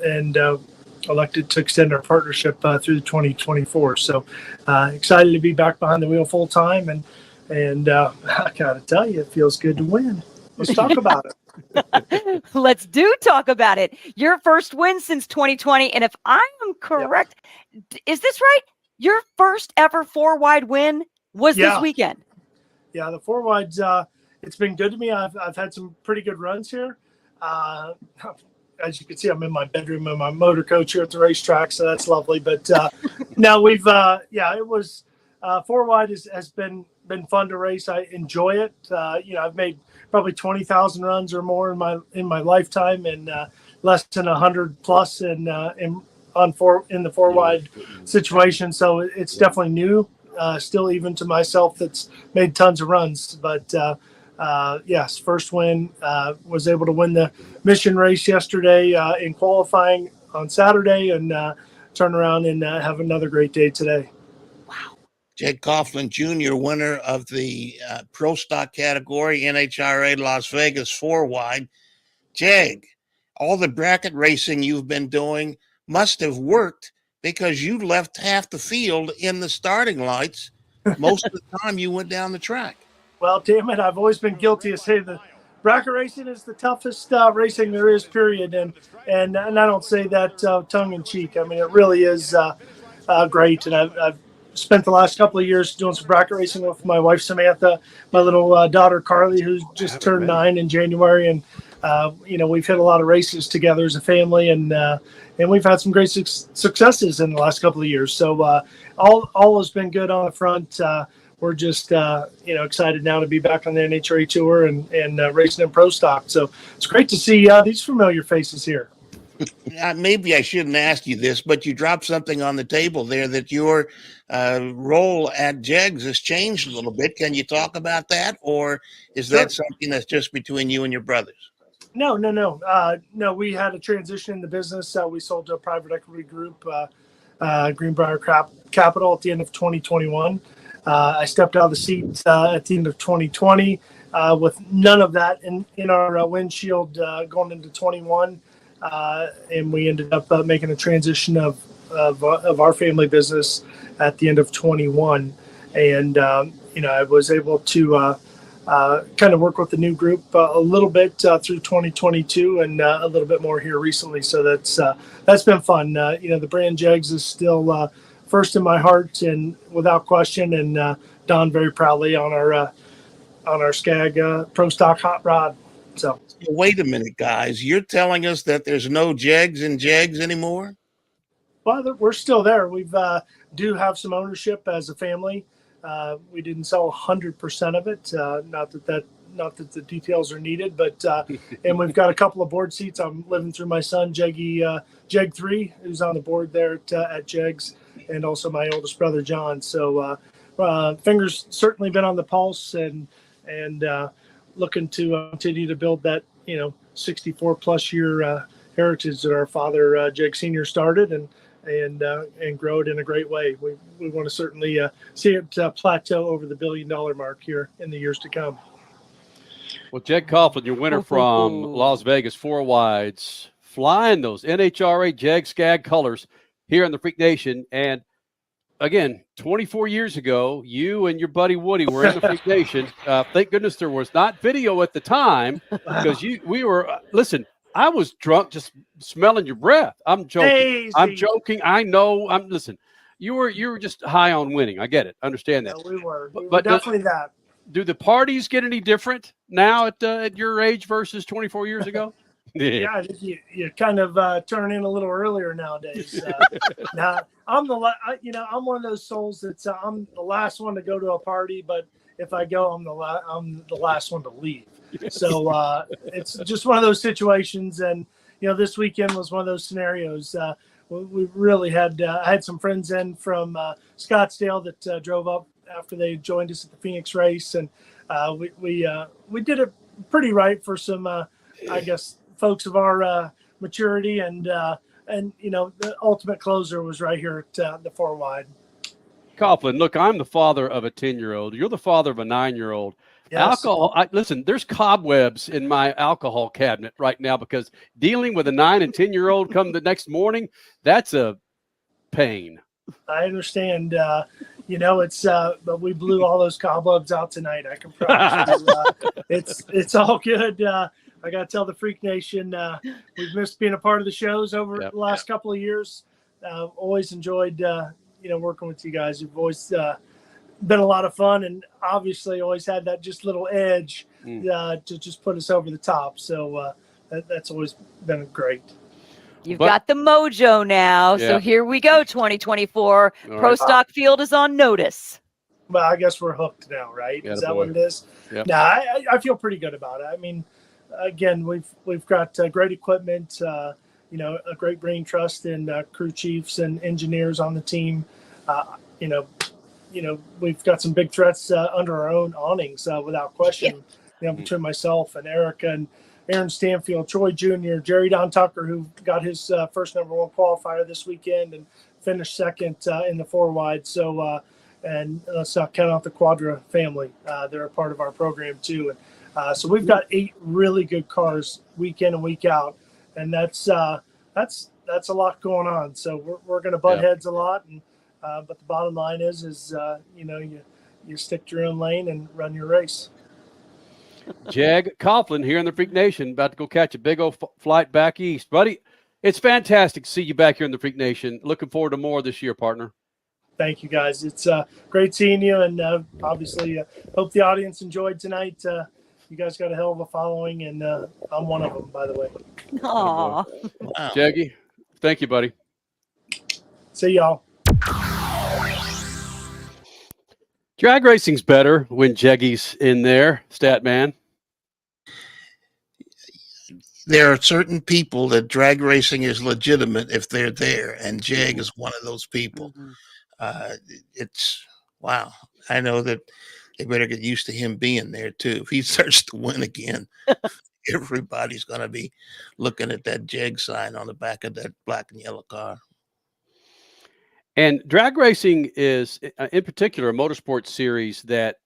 elected to extend our partnership through 2024. So excited to be back behind the wheel full time. And I got to tell you, it feels good to win. Let's talk about it. Let's talk about it. Your first win since 2020. And if I am correct, Is this right? Your first ever 4-wide win was this weekend. Yeah, the 4-wides, it's been good to me. I've had some pretty good runs here. As you can see, I'm in my bedroom and my motor coach here at the racetrack, so that's lovely. But now we've, it was 4-wide has been fun to race. I enjoy it. I've made probably 20,000 runs or more in my lifetime, and less than 100 plus in the 4-wide situation. So it's definitely new. Still, even to myself, that's made tons of runs. But yes, first win. Was able to win the Mission race yesterday in qualifying on Saturday, and turn around and have another great day today. Jeg Coughlin Jr., winner of the Pro Stock category, NHRA Las Vegas 4-wide. Jeg, all the bracket racing you've been doing must have worked, because you left half the field in the starting lights most of the time you went down the track. Well, damn it, I've always been guilty of saying that bracket racing is the toughest racing there is, period. And I don't say that tongue in cheek. I mean, it really is great. And I've spent the last couple of years doing some bracket racing with my wife, Samantha, my little daughter, Carly, who's just turned 9 in January. And, we've hit a lot of races together as a family, and we've had some great successes in the last couple of years. So all has been good on the front. we're just excited now to be back on the NHRA tour and racing in pro stock. So it's great to see these familiar faces here. Maybe I shouldn't ask you this, but you dropped something on the table there that your role at JEGS has changed a little bit. Can you talk about that, or is that something that's just between you and your brothers? No. We had a transition in the business. We sold to a private equity group, Greenbrier Capital, at the end of 2021. I stepped out of the seat at the end of 2020 with none of that in our windshield going into 21. And we ended up making a transition of our family business at the end of 21. And, I was able to kind of work with the new group a little bit through 2022 and a little bit more here recently. So that's been fun. The brand JEGS is still first in my heart and without question. And Don very proudly on our Skag Pro Stock Hot Rod. So wait a minute, guys. You're telling us that there's no JEGS in JEGS anymore? Well, we're still there. We've do have some ownership as a family. We didn't sell 100% of it. Not that the details are needed, but and we've got a couple of board seats. I'm living through my son, Jeg 3, who's on the board there at JEGS, and also my oldest brother, John. So fingers certainly been on the pulse and looking to continue to build that 64 plus year heritage that our father Jeg Sr. started and grow it in a great way. We want to certainly see it plateau over the $1 billion mark here in the years to come. Well, Jeg Coughlin, your winner from Las Vegas 4 Wides, flying those NHRA Jeg Skag colors here in the Freak Nation. And again, 24 years ago, you and your buddy Woody were in the Freak Nation. Thank goodness there was not video at the time because listen, I was drunk just smelling your breath. I'm joking. Hey, I'm joking. I know. Listen, you were just high on winning. I get it. Understand that. Yeah, we were. But definitely that. Do the parties get any different now at your age versus 24 years ago? Yeah, you kind of turn in a little earlier nowadays. Now I'm I'm one of those souls that's I'm the last one to go to a party, but if I go, I'm the last one to leave. So it's just one of those situations, and this weekend was one of those scenarios. We really had I had some friends in from Scottsdale that drove up after they joined us at the Phoenix race, and we did it pretty right for some I guess folks of our maturity, and the ultimate closer was right here at the 4 Wide. Coughlin, look, I'm the father of a 10-year-old. You're the father of a 9-year-old. Yes. Alcohol. Listen, there's cobwebs in my alcohol cabinet right now because dealing with a 9 and 10-year-old come the next morning, that's a pain. I understand. It's but we blew all those cobwebs out tonight. I can promise you. It's all good. I got to tell the Freak Nation, we've missed being a part of the shows over the last couple of years. Always enjoyed, working with you guys. You've always been a lot of fun, and obviously always had that just little edge to just put us over the top. So that's always been great. You've got the mojo now. Yeah. So here we go, 2024. All Pro right. Stock Field is on notice. Well, I guess we're hooked now, right? Is that what it is? Yep. No, I feel pretty good about it. I mean, again, we've got great equipment, a great brain trust and crew chiefs and engineers on the team. We've got some big threats under our own awnings without question. Between myself and Erica and Aaron Stanfield, Troy Jr., Jerry Don Tucker, who got his first #1 qualifier this weekend and finished second in the 4 Wide. So, and let's not count out the Quadra family. They're a part of our program too. And so we've got 8 really good cars week in and week out, and that's a lot going on. So we're going to butt heads a lot, and but the bottom line is you stick to your own lane and run your race. Jeg Coughlin here in the Freak Nation, about to go catch a big old flight back east. Buddy, it's fantastic to see you back here in the Freak Nation. Looking forward to more this year, partner. Thank you, guys. It's great seeing you, and obviously hope the audience enjoyed tonight. You guys got a hell of a following, and I'm one of them, by the way. Aww. Wow. Jaggy, thank you, buddy. See y'all. Drag racing's better when Jeggy's in there, stat man. There are certain people that drag racing is legitimate if they're there, and Jeg is one of those people. It's wow. I know that they better get used to him being there too. If he starts to win again, everybody's going to be looking at that Jeg sign on the back of that black and yellow car. And drag racing is, in particular, a motorsport series that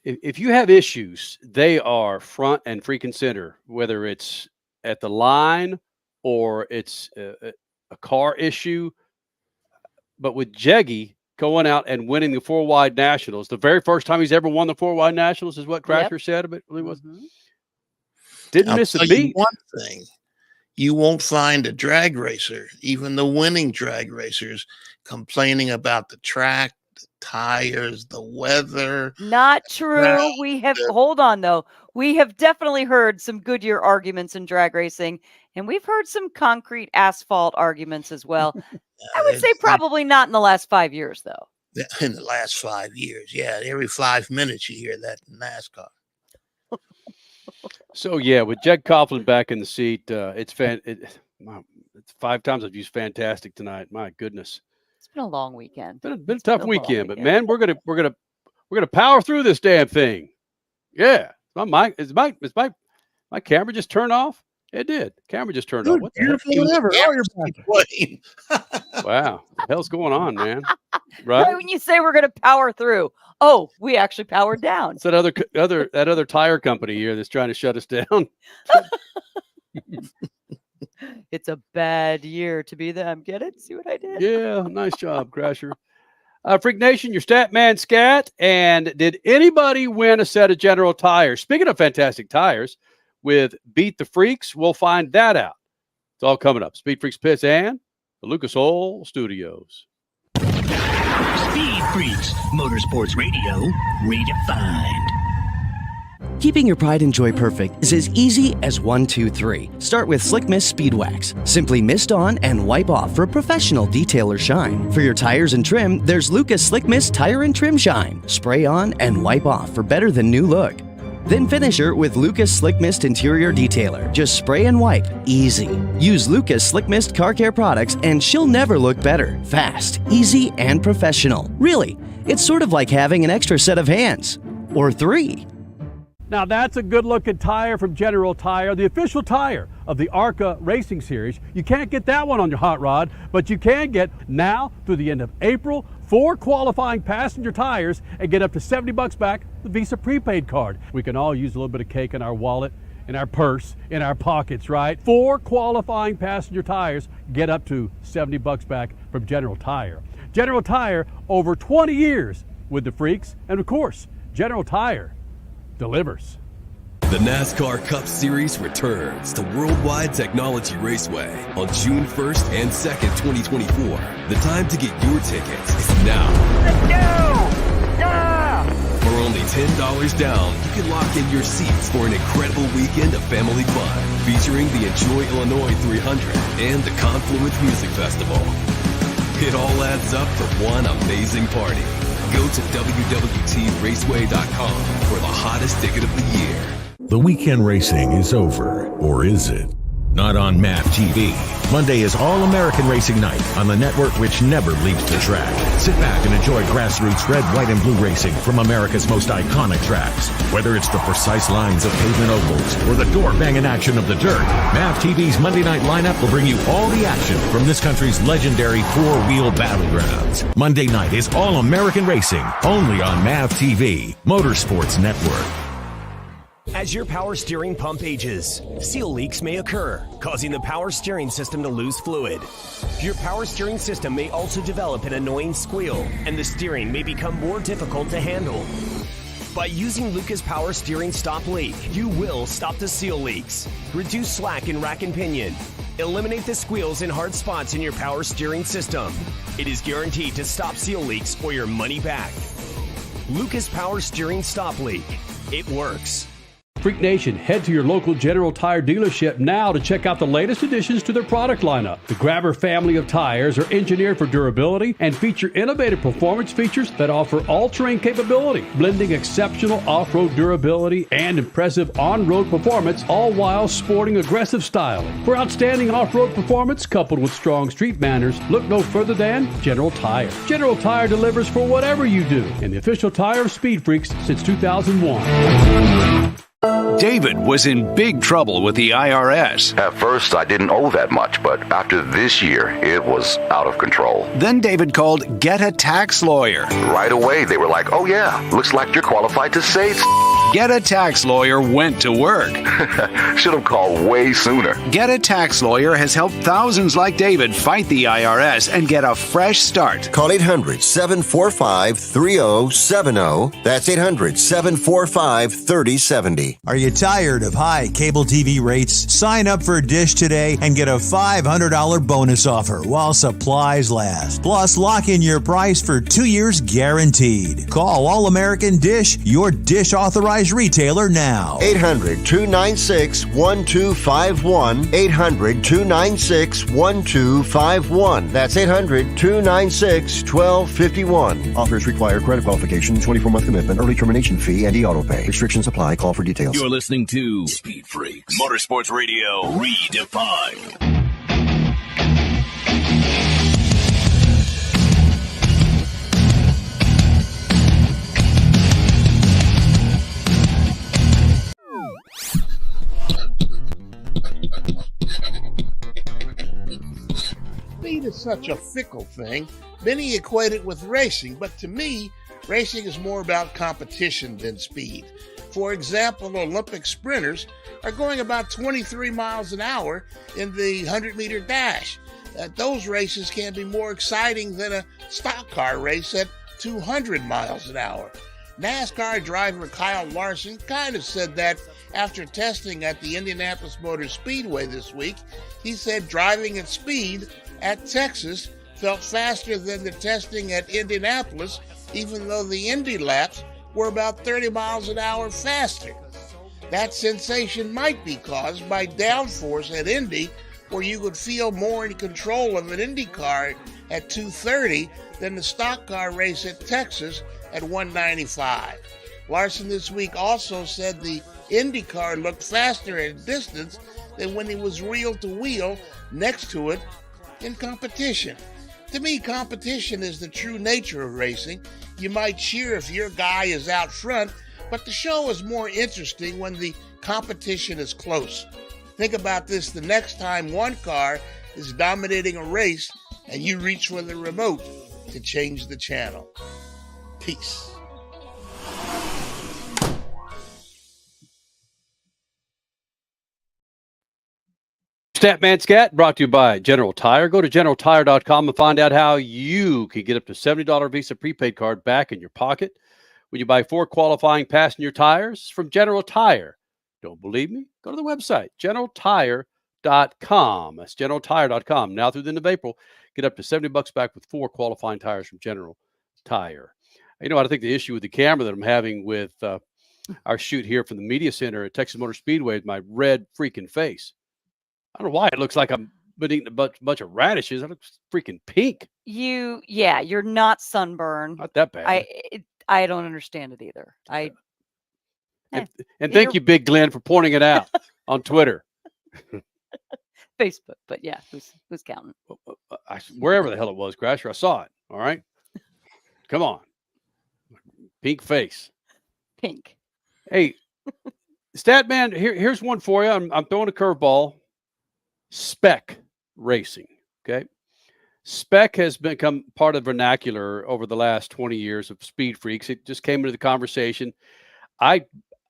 if you have issues, they are front and freaking center, whether it's at the line or it's a car issue. But with Jeggy going out and winning the 4-wide nationals, the very first time he's ever won the 4-wide nationals is what Crasher said. I believe it was. Didn't miss a beat. One thing. You won't find a drag racer, even the winning drag racers, complaining about the track, the tires, the weather. Not true. We have, hold on though. We have definitely heard some Goodyear arguments in drag racing, and we've heard some concrete asphalt arguments as well. I would say probably not in the last 5 years though. In the last 5 years. Yeah. Every 5 minutes you hear that in NASCAR. So yeah, with Jeg Coughlin back in the seat, it's 5 times I've used fantastic tonight. My goodness, it's been a long weekend. Been a tough weekend, but man, we're gonna power through this damn thing. Yeah, my camera just turned off. It did. Camera just turned off. What beautiful whatever. Oh, you're back. Wow, what the hell's going on, man? Right when you say we're gonna power through. Oh, we actually powered down. It's that other tire company here that's trying to shut us down. It's a bad year to be them. Get it? See what I did? Yeah, nice job, Crasher. Freak Nation, your stat man scat. And did anybody win a set of General tires? Speaking of fantastic tires, with Beat the Freaks, we'll find that out. It's all coming up. Speed Freaks Pits and the Lucas Oil Studios. Speed Freaks, Motorsports Radio, redefined. Keeping your pride and joy perfect is as easy as 1, 2, 3. Start with Slick Mist Speed Wax. Simply mist on and wipe off for professional detailer shine. For your tires and trim, there's Lucas Slick Mist Tire and Trim Shine. Spray on and wipe off for better than new look. Then finish her with Lucas Slick Mist Interior Detailer. Just spray and wipe. Easy. Use Lucas Slick Mist Car Care products and she'll never look better. Fast, easy, and professional. Really, it's sort of like having an extra set of hands. Or 3. Now that's a good-looking tire from General Tire, the official tire of the ARCA Racing Series. You can't get that one on your hot rod, but you can get now through the end of April 4 qualifying passenger tires and get up to $70 back the Visa prepaid card. We can all use a little bit of cake in our wallet, in our purse, in our pockets, right? 4 qualifying passenger tires get up to $70 back from General Tire. General Tire, over 20 years with the Freaks, and of course, General Tire delivers. The NASCAR Cup Series returns to Worldwide Technology Raceway on June 1st and 2nd, 2024. The time to get your tickets is now. Let's go! Yeah! For only $10 down, you can lock in your seats for an incredible weekend of family fun, featuring the Enjoy Illinois 300 and the Confluence Music Festival. It all adds up for one amazing party. Go to www.raceway.com for the hottest ticket of the year. The weekend racing is over, or is it? Not on MAP TV. Monday is All-American Racing Night on the network which never leaves the track. Sit back and enjoy grassroots red, white, and blue racing from America's most iconic tracks. Whether it's the precise lines of pavement ovals or the door-banging action of the dirt, MAP TV's Monday night lineup will bring you all the action from this country's legendary four-wheel battlegrounds. Monday night is All-American Racing, only on MAP TV, Motorsports Network. As your power steering pump ages, seal leaks may occur, causing the power steering system to lose fluid. Your power steering system may also develop an annoying squeal, and the steering may become more difficult to handle. By using Lucas Power Steering Stop Leak, you will stop the seal leaks, reduce slack in rack and pinion, eliminate the squeals and hard spots in your power steering system. It is guaranteed to stop seal leaks or your money back. Lucas Power Steering Stop Leak. It works. Freak Nation, head to your local General Tire dealership now to check out the latest additions to their product lineup. The Grabber family of tires are engineered for durability and feature innovative performance features that offer all-terrain capability, blending exceptional off-road durability and impressive on-road performance, all while sporting aggressive styling. For outstanding off-road performance coupled with strong street manners, look no further than General Tire. General Tire delivers for whatever you do, and the official tire of Speed Freaks since 2001. David was in big trouble with the IRS. At first, I didn't owe that much, but after this year, it was out of control. Then David called Get a Tax Lawyer. Right away, they were like, oh yeah, looks like you're qualified to say Get a Tax Lawyer went to work. Should have called way sooner. Get a Tax Lawyer has helped thousands like David fight the IRS and get a fresh start. Call 800-745-3070. That's 800-745-3070. Are you tired of high cable TV rates? Sign up for Dish today and get a $500 bonus offer while supplies last. Plus, lock in your price for 2 years guaranteed. Call All American Dish, your Dish authorized retailer now. 800-296-1251. 800-296-1251. That's 800-296-1251. Offers require credit qualification, 24-month commitment, early termination fee, and e-auto pay. Restrictions apply. Call for details. You're listening to Speed Freaks, Motorsports Radio Redefined. Speed is such a fickle thing. Many equate it with racing, but to me, racing is more about competition than speed. For example, Olympic sprinters are going about 23 miles an hour in the 100-meter dash. Those races can be more exciting than a stock car race at 200 miles an hour. NASCAR driver Kyle Larson kind of said that after testing at the Indianapolis Motor Speedway this week. He said driving at speed at Texas felt faster than the testing at Indianapolis, even though the Indy laps were about 30 miles an hour faster. That sensation might be caused by downforce at Indy, where you would feel more in control of an Indy car at 230 than the stock car race at Texas at 195. Larson this week also said the Indy car looked faster at distance than when he was wheel to wheel next to it in competition. To me, competition is the true nature of racing. You might cheer if your guy is out front, but the show is more interesting when the competition is close. Think about this the next time one car is dominating a race and you reach for the remote to change the channel. Peace. Statman Scat brought to you by General Tire. Go to generaltire.com and find out how you can get up to $70 Visa prepaid card back in your pocket when you buy 4 qualifying passenger tires from General Tire. Don't believe me? Go to the website, generaltire.com. That's generaltire.com. Now through the end of April, get up to $70 back with 4 qualifying tires from General Tire. You know, I think the issue with the camera that I'm having with our shoot here from the media center at Texas Motor Speedway is my red freaking face. I don't know why it looks like I'm been eating a bunch of radishes. It looks freaking pink. You're not sunburned. Not that bad. I don't understand it either. And thank you, Big Glenn, for pointing it out on Twitter. Facebook, but yeah, who's counting? Wherever the hell it was, Crasher, I saw it. All right. Come on. Pink face. Pink. Hey, Statman, here's one for you. I'm throwing a curveball. Spec racing. Okay. Spec has become part of vernacular over the last 20 years of Speed Freaks. It just came into the conversation. I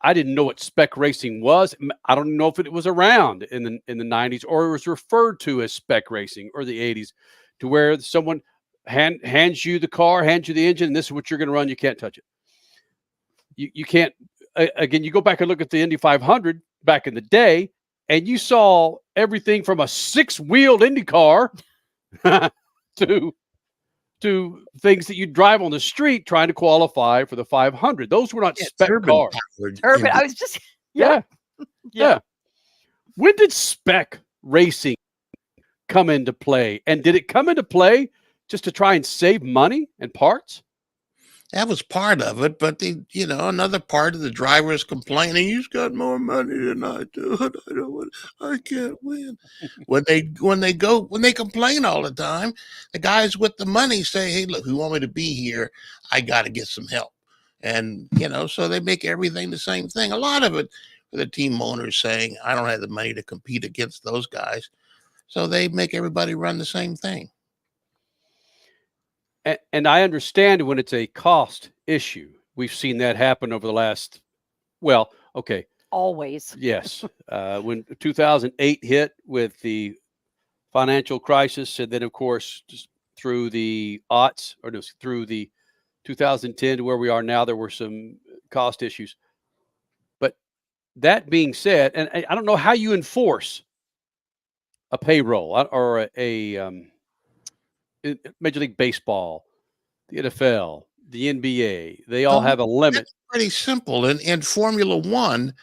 didn't know what spec racing was. I don't know if it was around in the 90s or it was referred to as spec racing or the 80s, to where someone hands you the car, hands you the engine, and this is what you're going to run. You can't touch it. You can't. Again, you go back and look at the Indy 500 back in the day, and you saw everything from a 6-wheeled Indy car to things that you drive on the street trying to qualify for the 500. Those were not spec cars. Urban. I was just Yeah. Yeah. When did spec racing come into play? And did it come into play just to try and save money and parts? That was part of it, but another part of the driver is complaining. He's got more money than I do. I can't win. When they complain all the time, the guys with the money say, "Hey, look, who want me to be here? I got to get some help." And so they make everything the same thing. A lot of it for the team owners saying, "I don't have the money to compete against those guys," so they make everybody run the same thing. And I understand when it's a cost issue. We've seen that happen over the last, always. Yes. When 2008 hit with the financial crisis, and then, of course, just through the through the 2010 to where we are now, there were some cost issues. But that being said, and I don't know how you enforce a payroll or a Major League Baseball, the NFL, the NBA, they all have a limit. It's pretty simple. In Formula One,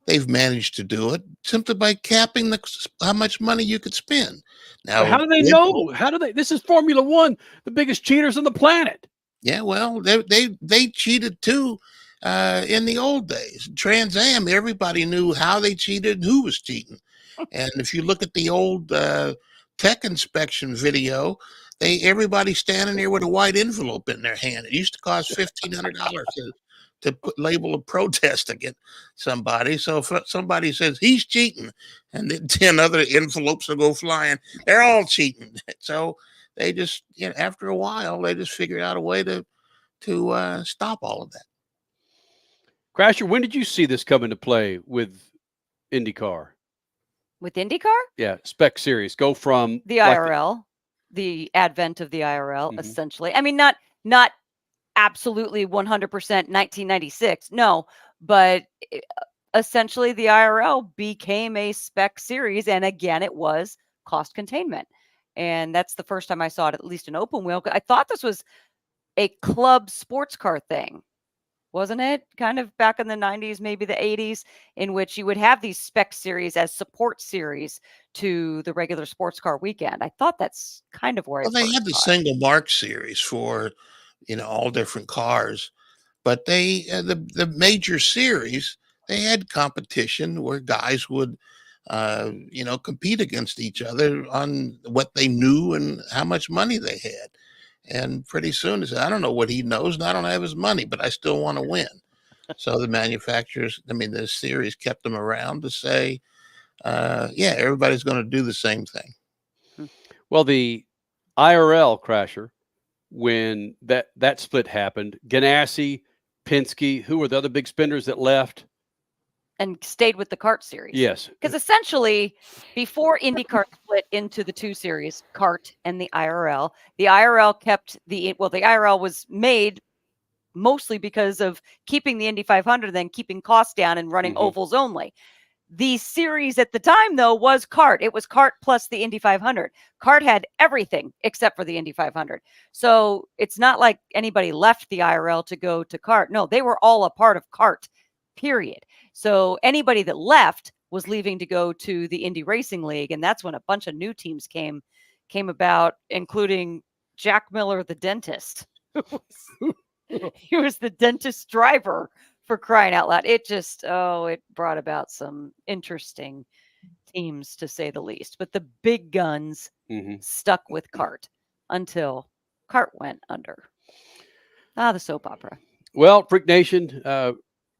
they've managed to do it simply by capping how much money you could spend. Now, how do they know? This is Formula One, the biggest cheaters on the planet. Yeah, well, they cheated too in the old days. Trans Am, everybody knew how they cheated and who was cheating. And if you look at the old tech inspection video, everybody standing there with a white envelope in their hand. It used to cost $1,500 to label a protest against somebody. So if somebody says he's cheating, and then 10 other envelopes will go flying, they're all cheating. So they just, after a while, they just figured out a way to stop all of that. Crasher, when did you see this come into play with IndyCar? With IndyCar? Yeah, spec series. Go from the IRL, the advent of the IRL, essentially. I mean, not absolutely 100% 1996, no, but essentially the IRL became a spec series, and again, it was cost containment. And that's the first time I saw it, at least in open wheel. I thought this was a club sports car thing, wasn't it? Kind of back in the 90s, maybe the 80s, in which you would have these spec series as support series to the regular sports car weekend. I thought that's kind of where they had the single mark series for, all different cars, but they the major series, they had competition where guys would compete against each other on what they knew and how much money they had. And pretty soon they said, I don't know what he knows, and I don't have his money, but I still want to win. So the manufacturers, the series kept them around to say, everybody's going to do the same thing. Well, the IRL, Crasher, when that split happened, Ganassi, Penske, who were the other big spenders that left? And stayed with the kart series. Yes. Because essentially, before IndyCar split into the two series, kart and the IRL kept the IRL was made mostly because of keeping the Indy 500, then keeping costs down and running ovals only. The series at the time, though, was kart. It was kart plus the Indy 500. Kart had everything except for the Indy 500. So it's not like anybody left the IRL to go to kart. No, they were all a part of kart, period. So anybody that left was leaving to go to the Indy Racing League, and that's when a bunch of new teams came about, including Jack Miller, the dentist. He was the dentist driver, for crying out loud. It just, it brought about some interesting teams, to say the least. But the big guns stuck with kart until kart went under. The soap opera. Well, Freak Nation,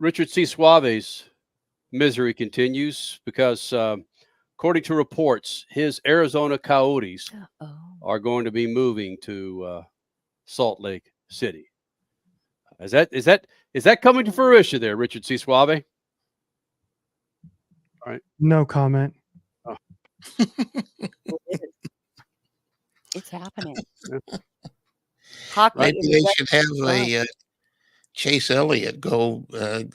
Richard C. Suave's misery continues because, according to reports, his Arizona Coyotes are going to be moving to Salt Lake City. Is that coming to fruition there, Richard C. Suave? All right. No comment. Oh. It's happening. Maybe they should have a Chase Elliott go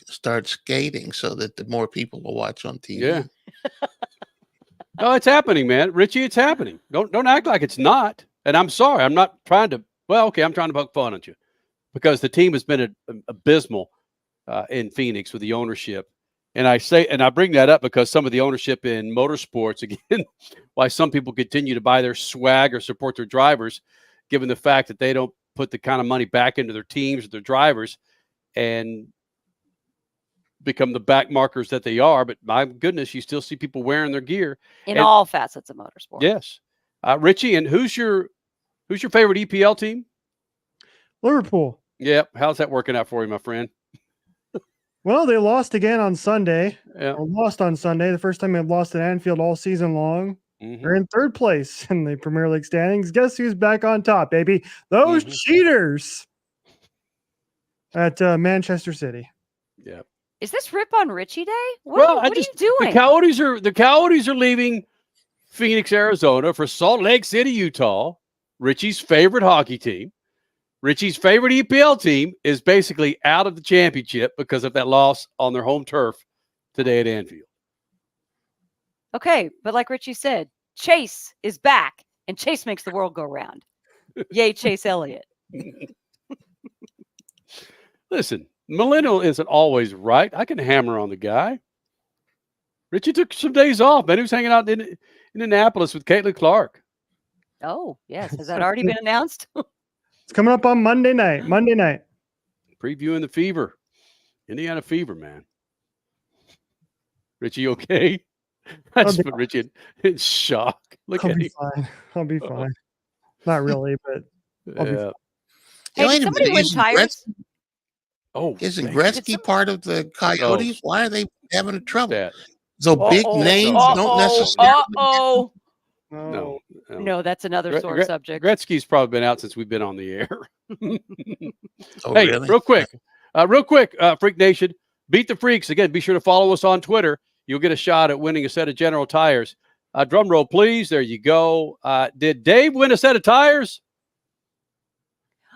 start skating so that the more people will watch on TV. Yeah. No, it's happening, man. Richie, it's happening. Don't act like it's not. And I'm sorry. I'm not trying to. Well, okay, I'm trying to poke fun at you because the team has been abysmal in Phoenix with the ownership. And I bring that up because some of the ownership in motorsports, again, why some people continue to buy their swag or support their drivers, given the fact that they don't put the kind of money back into their teams or their drivers and become the back markers that they are. But my goodness, you still see people wearing their gear in all facets of motorsport. Yes. Richie, and who's your favorite EPL team? Liverpool. Yep. How's that working out for you, my friend? Well, they lost again on Sunday. Yeah. Or lost on Sunday. The first time they've lost at Anfield all season long. Mm-hmm. They're in third place in the Premier League standings. Guess who's back on top, baby? Those cheaters at Manchester City. Yeah. Is this Rip on Richie Day? What are you doing? The Coyotes are leaving Phoenix, Arizona for Salt Lake City, Utah. Richie's favorite hockey team. Richie's favorite EPL team is basically out of the championship because of that loss on their home turf today at Anfield. Okay, but like Richie said, Chase is back, and Chase makes the world go round. Yay, Chase Elliott. Listen, millennial isn't always right. I can hammer on the guy. Richie took some days off, man. He was hanging out in Indianapolis with Caitlin Clark. Oh, yes. Has that already been announced? It's coming up on Monday night. Previewing the Fever. Indiana Fever, man. Richie, okay? I just put Richie in shock. Look at him. Fine. I'll be fine. Not really, but I'll be fine. Hey, did somebody win tires? Isn't Gretzky part of the Coyotes? Oh. Why are they having a trouble? So big names don't necessarily. No, that's another sore subject. Gretzky's probably been out since we've been on the air. Hey, really? real quick, Freak Nation, beat the Freaks. Again, be sure to follow us on Twitter. You'll get a shot at winning a set of General Tires. Drum roll, please. There you go. Did Dave win a set of tires?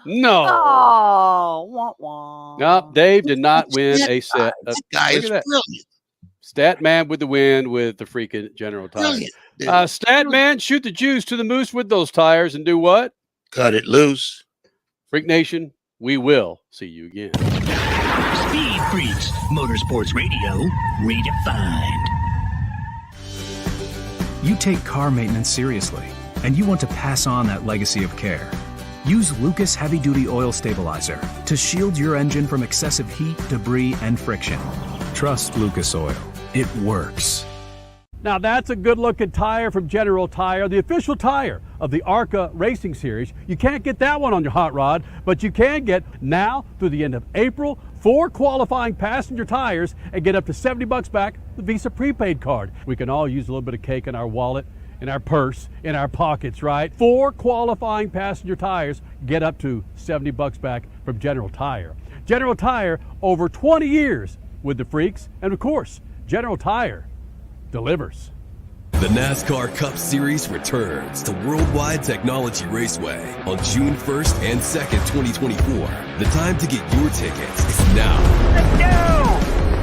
No. Oh, wah, wah. No, Dave did not win a set. This guy is brilliant. Stat Man with the win with the freaking General Tires. Stat Man, shoot the juice to the moose with those tires and do what? Cut it loose. Freak Nation, we will see you again. Speed Freaks, Motorsports Radio, redefined. You take car maintenance seriously, and you want to pass on that legacy of care. Use Lucas Heavy Duty Oil Stabilizer to shield your engine from excessive heat, debris, and friction. Trust Lucas Oil. It works. Now that's a good-looking tire from General Tire, the official tire of the ARCA Racing Series. You can't get that one on your hot rod, but you can get now through the end of April 4 qualifying passenger tires and get up to $70 back with Visa prepaid card. We can all use a little bit of cake in our wallet, in our purse, in our pockets, right? 4 qualifying passenger tires get up to $70 back from General Tire. General Tire, over 20 years with the Freaks, and of course, General Tire delivers. The NASCAR Cup Series returns to Worldwide Technology Raceway on June 1st and 2nd, 2024. The time to get your tickets is now. Let's go!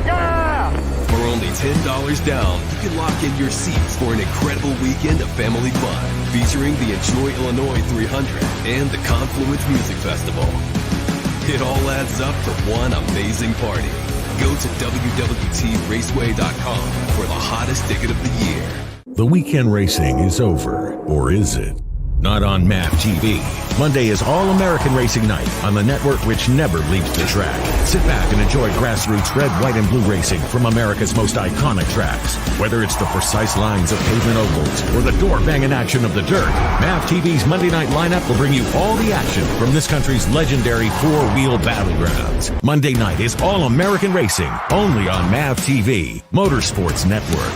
Yeah! For only $10 down, you can lock in your seats for an incredible weekend of family fun, featuring the Enjoy Illinois 300 and the Confluence Music Festival. It all adds up to one amazing party. Go to www.raceway.com for the hottest ticket of the year. The weekend racing is over, or is it? Not on MAV TV. Monday is All-American Racing Night on the network which never leaves the track. Sit back and enjoy grassroots red, white, and blue racing from America's most iconic tracks. Whether it's the precise lines of pavement ovals or the door-banging action of the dirt, MAV TV's Monday night lineup will bring you all the action from this country's legendary four-wheel battlegrounds. Monday night is All-American Racing, only on MAV TV, Motorsports Network.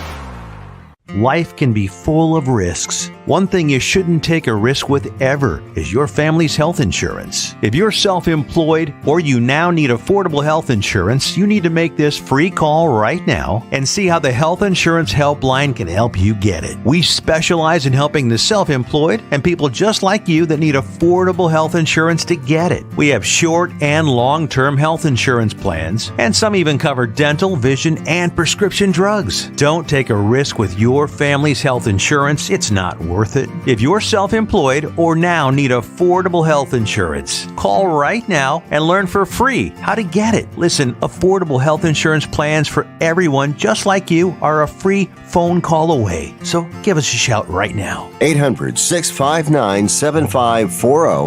Life can be full of risks. One thing you shouldn't take a risk with ever is your family's health insurance. If you're self-employed or you now need affordable health insurance, you need to make this free call right now and see how the Health Insurance Helpline can help you get it. We specialize in helping the self-employed and people just like you that need affordable health insurance to get it. We have short and long-term health insurance plans, and some even cover dental, vision, and prescription drugs. Don't take a risk with your family's health insurance. It's not worth worth it? If you're self-employed or now need affordable health insurance, call right now and learn for free how to get it. Listen, affordable health insurance plans for everyone just like you are a free phone call away. So give us a shout right now. 800-659-7540.